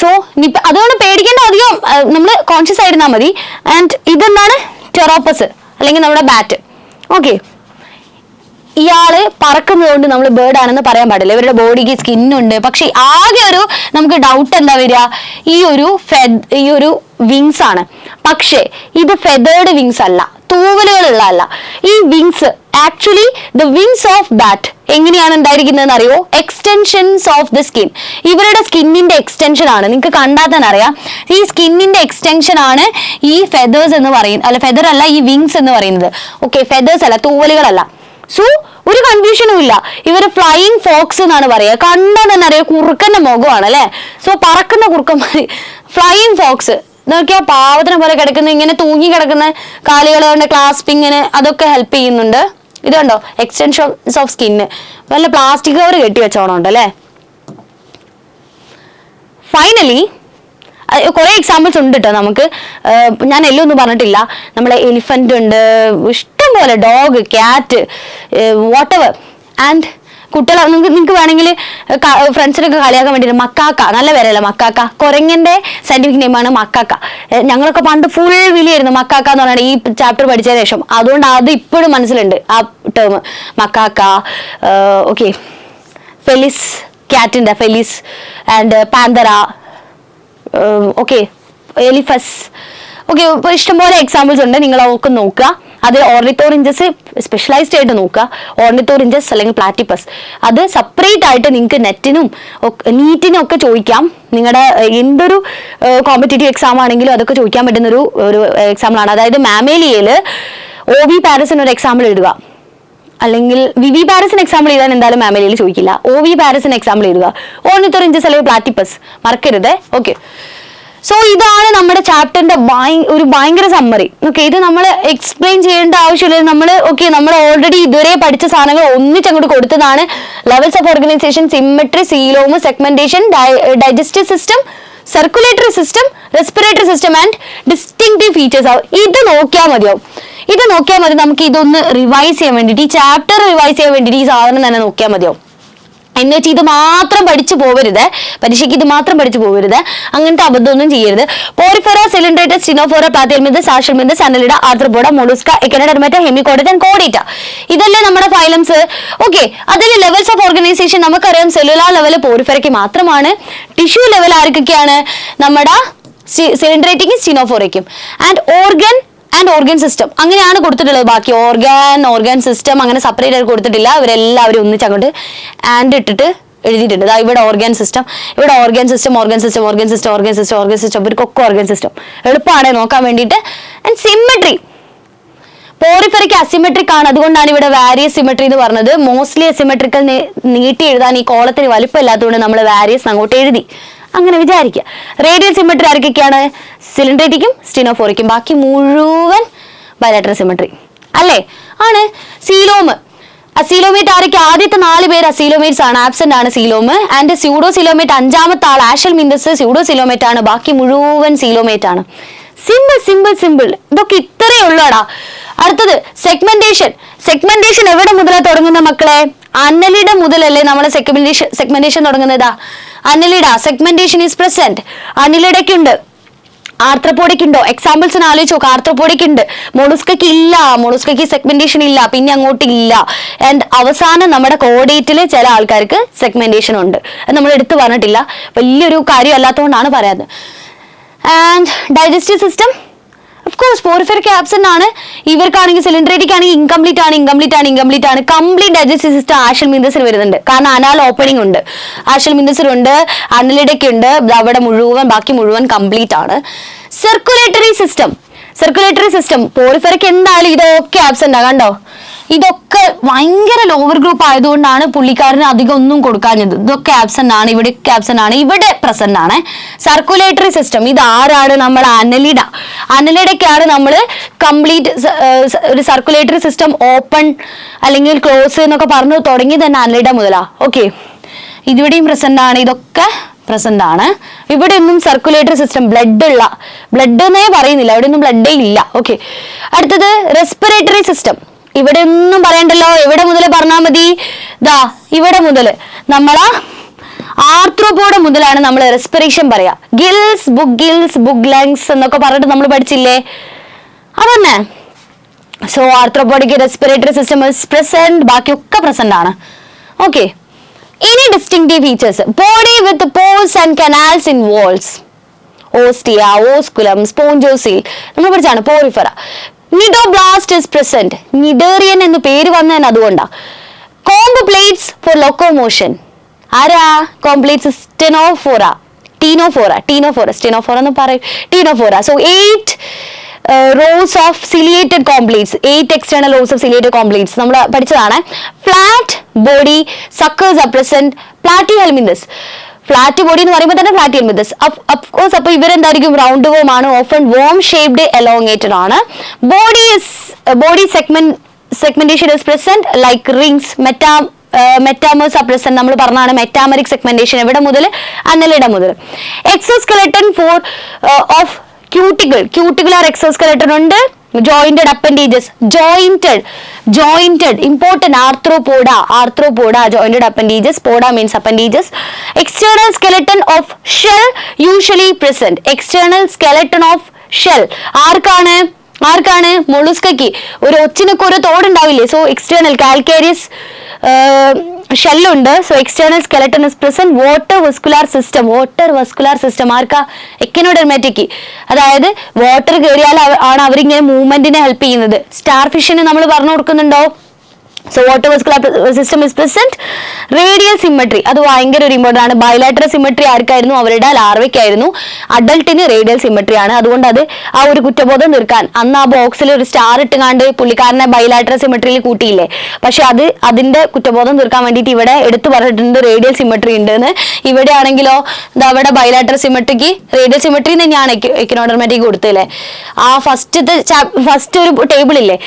സോ നിപ്പ അതുകൊണ്ട് പേടിക്കേണ്ട, അധികം നമ്മൾ കോൺഷ്യസ് ആയിരുന്നാൽ മതി. ആൻഡ് ഇതെന്താണ്? ടെറോപ്പസ് അല്ലെങ്കിൽ നമ്മുടെ ബാറ്റ്. ഓക്കെ, ഇയാള് പറക്കുന്നത് കൊണ്ട് നമ്മൾ ബേർഡ് ആണെന്ന് പറയാൻ പാടില്ല. ഇവരുടെ ബോഡിക്ക് സ്കിന്നുണ്ട്. പക്ഷെ ആകെ ഒരു നമുക്ക് ഡൗട്ട് എന്താ വരിക, ഈ ഒരു വിങ്സ് ആണ്. പക്ഷേ ഇത് ഫെതേർഡ് വിങ്സ് അല്ല, തൂവലുകളുള്ള. ഈ wings actually the wings of bat എങ്ങനെയാണ് ഉണ്ടായിരിക്കുന്നതെന്ന് അറിയോ? Extensions of the skin. ഇവരുടെ സ്കിന്നിന്റെ എക്സ്റ്റൻഷൻ ആണ്. നിങ്ങൾക്ക് കണ്ടാൽ തന്നെ അറിയാം, ഈ സ്കിന്നിന്റെ എക്സ്റ്റൻഷൻ ആണ് ഈ ഫെതേഴ്സ് എന്ന് പറയുന്നത്. അല്ല, ഫെദർ അല്ല, ഈ വിങ്സ് എന്ന് പറയുന്നത്. ഓക്കെ, ഫെതേഴ്സ് അല്ല, തൂവലുകളല്ല. സോ ഒരു കൺഫ്യൂഷനും ഇല്ല. ഇവര് ഫ്ലൈയിങ് ഫോക്സ് എന്നാണ് പറയുക. കണ്ടാൽ തന്നെ അറിയാം, കുറുക്കന്റെ മുഖമാണ് അല്ലെ. സോ പറക്കുന്ന കുറുക്കന്മാര്, ഫ്ലൈയിങ് ഫോക്സ്. നോക്കിയാ പാവത്തിനെ പോലെ കിടക്കുന്ന, ഇങ്ങനെ തൂങ്ങി കിടക്കുന്ന കാലുകൾ കൊണ്ട് ക്ലാസ്പിങ്ങിന് അതൊക്കെ ഹെൽപ്പ് ചെയ്യുന്നുണ്ട്. ഇത് കണ്ടോ, എക്സ്റ്റൻഷൻസ് ഓഫ് സ്കിന്ന്. വല്ല പ്ലാസ്റ്റിക് കവർ കെട്ടി വെച്ചോണുണ്ട് അല്ലേ. ഫൈനലി കുറെ എക്സാമ്പിൾസ് ഉണ്ട് കേട്ടോ നമുക്ക്. ഞാൻ എല്ലാം ഒന്നും പറഞ്ഞിട്ടില്ല. നമ്മളെ എലിഫന്റ് ഉണ്ട്, ഇഷ്ടം പോലെ, ഡോഗ്, ക്യാറ്റ്, വാട്ടെവർ. ആൻഡ് കുട്ടികളെ നിങ്ങൾക്ക് വേണമെങ്കിൽ ഫ്രണ്ട്സിനൊക്കെ കളിയാക്കാൻ വേണ്ടിയിട്ട് മക്കാക്ക, നല്ല പേരല്ല മക്കാക്ക. കുരങ്ങന്റെ സയന്റിഫിക് നെയിമാണ് മക്കാക്ക. ഞങ്ങളൊക്കെ പണ്ട് ഫുൾ വിളിയായിരുന്നു മക്കാക്ക എന്ന് പറഞ്ഞാൽ ഈ ചാപ്റ്റർ പഠിച്ചതിന് ശേഷം. അതുകൊണ്ട് അത് ഇപ്പോഴും മനസ്സിലുണ്ട് ആ ടേം മക്കാക്ക. ഓക്കെ, ഫെലിസ്, ക്യാറ്റിന്റെ Felis. And Panthera. Okay, Elephas. Okay, ഇപ്പൊ ഇഷ്ടംപോലെ എക്സാമ്പിൾസ് ഉണ്ട്, നിങ്ങൾ അവർക്ക് നോക്കുക. അത് ഓർണിത്തോറിഞ്ചസ് സ്പെഷ്യലൈസ്ഡ് ആയിട്ട് നോക്കുക. ഓർണിത്തോറിഞ്ചസ് അല്ലെങ്കിൽ പ്ലാറ്റിപ്പസ്, അത് സെപ്പറേറ്റ് ആയിട്ട് നിങ്ങൾക്ക് നീറ്റിനും ഒക്കെ ചോദിക്കാം. നിങ്ങളുടെ എന്തൊരു കോമ്പറ്റേറ്റീവ് എക്സാം ആണെങ്കിലും അതൊക്കെ ചോദിക്കാൻ പറ്റുന്ന ഒരു എക്സാമ്പിളാണ്. അതായത് മാമേലിയയില് OV പാരസിന് ഒരു എക്സാമ്പിൾ എഴുതുക, അല്ലെങ്കിൽ വിവി പാരസിന് എക്സാമ്പിൾ എഴുതാൻ എന്തായാലും മാമേലിയയിൽ ചോദിക്കില്ല. OV പാരസിന് എക്സാമ്പിൾ എഴുതുക. ഓർണിത്തോറിഞ്ചസ് അല്ലെങ്കിൽ പ്ലാറ്റിപ്പസ് മറക്കരുത്. ഓക്കെ, സോ ഇതാണ് നമ്മുടെ ചാപ്റ്ററിന്റെ ഒരു ഭയങ്കര സമ്മറി. ഓക്കെ, ഇത് നമ്മൾ എക്സ്പ്ലെയിൻ ചെയ്യേണ്ട ആവശ്യമില്ല. നമ്മൾ ഓൾറെഡി ഇതുവരെ പഠിച്ച സാധനങ്ങൾ ഒന്നിച്ചങ്ങോട്ട് കൊടുത്തതാണ്. Levels of organisation, symmetry, coelom, segmentation, digestive system, circulatory system, respiratory system and distinctive features. ഇത് നോക്കിയാൽ മതി. നമുക്ക് ഇതൊന്ന് റിവൈസ് ചെയ്യാൻ വേണ്ടിയിട്ട്, ഈ ചാപ്റ്റർ റിവൈസ് ചെയ്യാൻ വേണ്ടിയിട്ട് ഈ സാധനം തന്നെ നോക്കിയാൽ മതിയാവും. എന്ന് വെച്ചാൽ ഇത് മാത്രം പഠിച്ചു പോവരുത്, പരീക്ഷയ്ക്ക് ഇത് മാത്രം പഠിച്ചു പോവരുത്. അങ്ങനത്തെ അബദ്ധമൊന്നും ചെയ്യരുത്. Porifera, Coelenterata, Ctenophora, Platyhelminthes, Aschelminthes, Annelida, Arthropoda, Mollusca, Echinodermata, Hemichordata and കോഡേറ്റ. ഇതല്ലേ നമ്മുടെ ഫൈലംസ്. ഓക്കെ, അതിൽ ലെവൽസ് ഓഫ് ഓർഗനൈസേഷൻ നമുക്കറിയാം. സെല്ലുലാർ ലെവൽ പോറിഫെറയ്ക്ക് മാത്രമാണ്. ടിഷ്യൂ ലെവൽ ആർക്കൊക്കെയാണ്? നമ്മുടെ സിലിണ്ടറേറ്റിക്കും സ്റ്റിനോഫോറയ്ക്കും. ആൻഡ് ഓർഗൻ സിസ്റ്റം അങ്ങനെയാണ് കൊടുത്തിട്ടുള്ളത്. ബാക്കി ഓർഗൻ സിസ്റ്റം അങ്ങനെ സെപ്പറേറ്റ് ആയിട്ട് കൊടുത്തിട്ടില്ല. ഇവരെല്ലാവരും ഒന്നിച്ച് അങ്ങോട്ട് ആൻഡ് ഇട്ടിട്ട് എഴുതിയിട്ടുണ്ട്. ഇവിടെ ഓർഗൻ സിസ്റ്റം, ഇവർക്കൊക്കെ ഓർഗൻ സിസ്റ്റം എളുപ്പമാണ് നോക്കാൻ വേണ്ടിയിട്ട്. ആൻഡ് സിമെട്രി, പോറിഫെറിക്ക് അസിമെട്രിക് ആണ്. അതുകൊണ്ടാണ് ഇവിടെ വാരിയസ് സിമെട്രി എന്ന് പറഞ്ഞത്. മോസ്റ്റ്ലി അസിമെട്രിക്കൽ നീട്ടി എഴുതാൻ ഈ കോളത്തിന് വലിപ്പമില്ലാത്തതുകൊണ്ട് നമ്മൾ വാരിയസ് അങ്ങോട്ട് എഴുതി, അങ്ങനെ വിചാരിക്കുക. റേഡിയൽ സിമെട്രി ആർക്കൊക്കെയാണ്? സിലിണ്ടറേറ്റിക്കും സ്റ്റിനോഫോറിക്കും. ബാക്കി മുഴുവൻ ബൈലാറ്ററൽ സിമെട്രി അല്ലേ? ആണ്. സീലോമ്, അസീലോമേറ്റ് ആരൊക്കെ? ആദ്യത്തെ 4 പേര് അസീലോമേറ്റ്സ് ആണ്, ആബ്സെന്റ് ആണ് സീലോമ്. ആൻഡ് സ്യൂഡോ സിലോമേറ്റ് 5ാമത്തെ ആൾ ആഷൽമിന്തസ് സ്യൂഡോ സിലോമേറ്റ് ആണ്. ബാക്കി മുഴുവൻ സീലോമേറ്റ് ആണ്. സിമ്പിൾ. ഇതൊക്കെ ഇത്രയേ ഉള്ളൂടാ. അടുത്തത് സെഗ്മെന്റേഷൻ എവിടെ മുതലാണ് തുടങ്ങുന്ന മക്കളെ? അന്നലിഡ മുതലല്ലേ നമ്മളെ സെഗ്മെന്റേഷൻ തുടങ്ങുന്നതാ. Annelida segmentation is present. അന്നിലിടയ്ക്കുണ്ട്. ആർത്രോപോഡിക് ഉണ്ടോ? എക്സാമ്പിൾസിന് ആലോചിച്ച് നോക്കുക. ആർത്രോപോഡിക് ഉണ്ട്, മോളുസ്കയ്ക്ക് ഇല്ല, മോളുസ്കയ്ക്ക് സെഗ്മെന്റേഷൻ ഇല്ല, പിന്നെ അങ്ങോട്ട് ഇല്ല. ആൻഡ് അവസാനം നമ്മുടെ കോഡേറ്റിൽ ചില ആൾക്കാർക്ക് സെഗ്മെന്റേഷൻ ഉണ്ട്. അത് നമ്മൾ എടുത്തു പറഞ്ഞിട്ടില്ല, വലിയൊരു കാര്യം അല്ലാത്തതുകൊണ്ടാണ് പറയാറ്. And digestive system of course പോറിഫെറിക് ആബ്സെന്റ് ആണ്. ഇവർക്കാണെങ്കിൽ സിലിണ്ടറേറ്റിക് ആണെങ്കിൽ ഇൻകംപ്ലീറ്റ് ആണ്. കംപ്ലീറ്റ് ഡൈജസ്റ്റീവ് സിസ്റ്റം ആഷൽ മിന്തസിൽ വരുന്നുണ്ട്, കാരണം അനാൽ ഓപ്പണിംഗ് ഉണ്ട്, ആഷൽ മിന്തസിലുണ്ട്, അനലിഡയ്ക്ക് ഉണ്ട്, അവിടെ മുഴുവൻ ബാക്കി മുഴുവൻ കംപ്ലീറ്റ് ആണ്. സർക്കുലേറ്ററി സിസ്റ്റം പോറിഫെറിക് എന്തായാലും ഇതൊക്കെ ആബ്സെന്റ് ആണ്. കണ്ടോ, ഇതൊക്കെ ഭയങ്കര ലോവർ ഗ്രൂപ്പ് ആയതുകൊണ്ടാണ് പുള്ളിക്കാരന് അധികം ഒന്നും കൊടുക്കാഞ്ഞത്. ഇതൊക്കെ ആബ്സെന്റ് ആണ്, ഇവിടെയൊക്കെ ആബ്സെന്റ് ആണ്, ഇവിടെ പ്രസന്റ് ആണ്. സർക്കുലേറ്ററി സിസ്റ്റം ഇത് ആരാണ്? നമ്മൾ അനലിഡയ്ക്കാണ് നമ്മൾ കംപ്ലീറ്റ് ഒരു സർക്കുലേറ്ററി സിസ്റ്റം ഓപ്പൺ അല്ലെങ്കിൽ ക്ലോസ് എന്നൊക്കെ പറഞ്ഞു തുടങ്ങി തന്നെ അനലിഡ മുതലാ. ഓക്കെ, ഇതിവിടെയും പ്രസന്റ് ആണ്, ഇതൊക്കെ പ്രസന്റ് ആണ്. ഇവിടെ ഒന്നും സർക്കുലേറ്ററി സിസ്റ്റം ബ്ലഡ് എന്നേ പറയുന്നില്ല, ഇവിടെ ഒന്നും ബ്ലഡേ ഇല്ല. ഓക്കെ, അടുത്തത് റെസ്പിറേറ്ററി സിസ്റ്റം. ഇവിടെ ഒന്നും പറയണ്ടല്ലോ, എവിടെ മുതൽ പറഞ്ഞാൽ മതി? ദാ ഇവിടെ മുതൽ നമ്മളാ ആർത്രോപോഡ് മുതലാണ് നമ്മൾ റെസ്പിറേഷൻ പറയാ. ഗിൽസ്, ബുഗ് ലങ്സ് എന്നൊക്കെ പറഞ്ഞിട്ട് നമ്മൾ പഠിച്ചില്ലേ, അതന്നെ. സോ ആർത്രോപോഡിക് റെസ്പിറേറ്ററി സിസ്റ്റം ഇസ് പ്രസന്റ്, ബാക്കിയൊക്കെ പ്രസന്റ് ആണ്. ഓക്കെ, ഇനി distinctive features. Body with pores and canals in walls. Ostia, osculum, spongocoel നമ്മൾ പഠിച്ചാണ്. Porifera. Cnidoblast is present. Cnidarian എന്ന് പേര് വന്നതിന് അതുകൊണ്ടാ. Comb plates for locomotion. ആരാ കോംപ്ലേറ്റ്സ്? സ്റ്റെനോഫോറ എന്ന് പറയും. Ctenophora. So 8 rows of ciliated complates, 8 external rows of ciliated complates നമ്മൾ പഠിച്ചതാണ്. Flat body suckers are present. Platyhelminthes, flat body എന്ന് പറയുമ്പോൾ തന്നെ പ്ലാറ്റിഹെൽമിന്തസ് അഫ്കോഴ്സ്. അപ്പൊ ഇവരെന്തായിരിക്കും? റൗണ്ട് വോം ആണ്, ഓഫൺ വോം ഷേപ്ഡ് എലോങ്ങേറ്റഡ് ആണ്. Body segmentation is present like rings. Metameres are present. നമ്മൾ പറഞ്ഞാണ് മെറ്റാമറിക് സെഗ്മെന്റേഷൻ എവിടെ മുതൽ? അനലിഡ മുതൽ. Exoskeleton for of cuticular exoskeleton ഉണ്ട്. jointed appendages, jointed important. arthropoda jointed appendages. Poda means appendages. External skeleton of shell usually present. External skeleton of shell ആർക്കാണ്? മൊളുസ്കയ്ക്ക് ഒരു ഒച്ചിനൊക്കെ ഒരു തോടുണ്ടാവില്ലേ? സോ എക്സ്റ്റേണൽ കാൽക്കേരിയസ് ഷെല്ലുണ്ട്. So external skeleton is present. Water vascular system ആർക്കാ? എക്കിനോഡെർമാറ്റിക്. അതായത് water കയറിയാൽ ആണ് അവരിങ്ങനെ മൂവ്മെന്റിനെ ഹെൽപ്പ് ചെയ്യുന്നത്. സ്റ്റാർ ഫിഷിന് നമ്മൾ പറഞ്ഞു കൊടുക്കുന്നുണ്ടോ? So water vascular system is present. Radial symmetry അത് ഭയങ്കര ഒരു ഇമ്പോർട്ടൻ്റ് ആണ്. ബയലാറ്ററൽ സിമെട്രി ആർക്കായിരുന്നു? അവരുടെ ലാർവയ്ക്കായിരുന്നു. അഡൽട്ടിന് റേഡിയൽ സിമെട്രി ആണ്. അതുകൊണ്ട് അത് ആ ഒരു കുറ്റബോധം തീർക്കാൻ അന്ന് ആ ബോക്സിൽ ഒരു സ്റ്റാർ ഇട്ടുകാണ്ട് പുള്ളിക്കാരനെ ബയലാറ്ററൽ സിമെട്രിയിൽ കൂട്ടിയില്ലേ. പക്ഷെ അതിന്റെ കുറ്റബോധം തീർക്കാൻ വേണ്ടിയിട്ട് ഇവിടെ എടുത്തു പറഞ്ഞിട്ടുണ്ട് റേഡിയൽ സിമെട്രി ഉണ്ട് എന്ന്. ഇവിടെ ആണെങ്കിലോ അവിടെ ബയലാറ്ററൽ സിമെട്രിക്ക് റേഡിയൽ സിമെട്രി തന്നെയാണ് എക്കനോഡർമാറ്റിക് കൊടുത്തില്ലേ. ആ ഫസ്റ്റ് ഒരു ടേബിൾ ഇല്ലേ,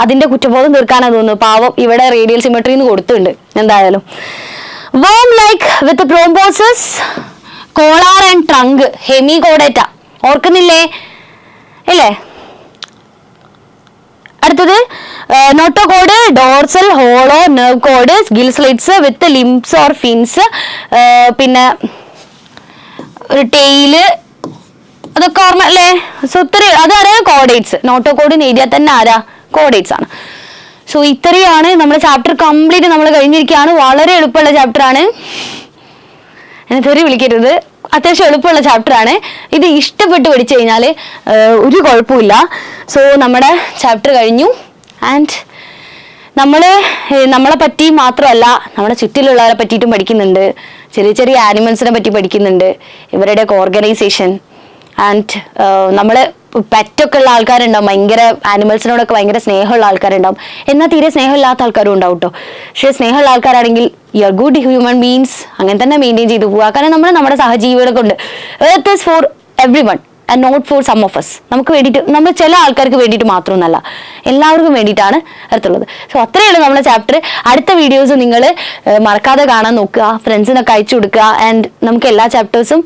അതിന്റെ കുറ്റബോധം തീർക്കാനാണ് തോന്നുന്നു. പാവം ഇവിടെ റേഡിയൽ സിമെട്രി എന്ന് കൊടുത്തിട്ടുണ്ട്. എന്തായാലും worm like with thrombosis, collar and trunk, hemichordata. ഓർക്കുന്നില്ലേ? ഇല്ലേ? അടുത്തത് notochord, dorsal, hollow, nerve cord, gill slits with limbs or fins, പിന്നെ ഒരു ടെയില്, അതൊക്കെ ഓർമ്മ അല്ലേ? സോ ഇത്രയും അതറിയാം. കോഡേറ്റ്സ് നോട്ടോകോഡിന് എഴുതിയാൽ തന്നെ ആരാ? കോഡേറ്റ്സ് ആണ്. സോ ഇത്രയാണ് നമ്മുടെ ചാപ്റ്റർ കംപ്ലീറ്റ് നമ്മൾ കഴിഞ്ഞിരിക്കുകയാണ്. വളരെ എളുപ്പമുള്ള ചാപ്റ്റർ ആണ്, എന്നെ തെറി വിളിക്കരുത്. അത്യാവശ്യം എളുപ്പമുള്ള ചാപ്റ്റർ ആണ്. ഇത് ഇഷ്ടപ്പെട്ട് പഠിച്ചു കഴിഞ്ഞാൽ ഒരു കുഴപ്പമില്ല. സോ നമ്മുടെ ചാപ്റ്റർ കഴിഞ്ഞു. ആൻഡ് നമ്മളെ പറ്റി മാത്രമല്ല നമ്മുടെ ചുറ്റിലുള്ളവരെ പറ്റിയിട്ടും പഠിക്കുന്നുണ്ട്. ചെറിയ ആനിമൽസിനെ പറ്റി പഠിക്കുന്നുണ്ട്, ഇവരുടെയൊക്കെ ഓർഗനൈസേഷൻ. ആൻഡ് നമ്മള് പെറ്റൊക്കെ ഉള്ള ആൾക്കാരുണ്ടാവും, ഭയങ്കര ആനിമൽസിനോടൊക്കെ ഭയങ്കര സ്നേഹമുള്ള ആൾക്കാരുണ്ടാവും. എന്നാൽ തീരെ സ്നേഹമില്ലാത്ത ആൾക്കാരും ഉണ്ടാവും കേട്ടോ. പക്ഷേ സ്നേഹമുള്ള ആൾക്കാരാണെങ്കിൽ you are good human beings, അങ്ങനെ തന്നെ മെയിൻറ്റെയിൻ ചെയ്തു പോവുക. കാരണം നമ്മൾ നമ്മുടെ സഹജീവികളെ കൊണ്ട് earth is for every one and not for some of us. നമുക്ക് വേണ്ടിയിട്ട്, നമ്മൾ ചില ആൾക്കാർക്ക് വേണ്ടിയിട്ട് മാത്രമൊന്നല്ല, എല്ലാവർക്കും വേണ്ടിയിട്ടാണ് എർത്തുള്ളത്. സോ അത്രയുള്ളൂ നമ്മുടെ ചാപ്റ്റർ. അടുത്ത വീഡിയോസ് നിങ്ങൾ മറക്കാതെ കാണാൻ നോക്കുക, ഫ്രണ്ട്സിനൊക്കെ അയച്ചു കൊടുക്കുക. ആൻഡ് നമുക്ക് എല്ലാ ചാപ്റ്റേഴ്സും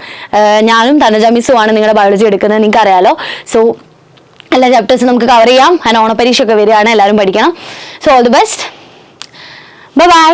ഞാനും തനുജ മിസ്സുമാണ് നിങ്ങളുടെ ബയോളജി എടുക്കുന്നത്, നിങ്ങൾക്ക് അറിയാലോ. സോ എല്ലാ ചാപ്റ്റേഴ്സും നമുക്ക് കവർ ചെയ്യാം. ആൻഡ് ഓണപ്പരീക്ഷയൊക്കെ വരികയാണ്, എല്ലാവരും പഠിക്കണം. So all the best, by.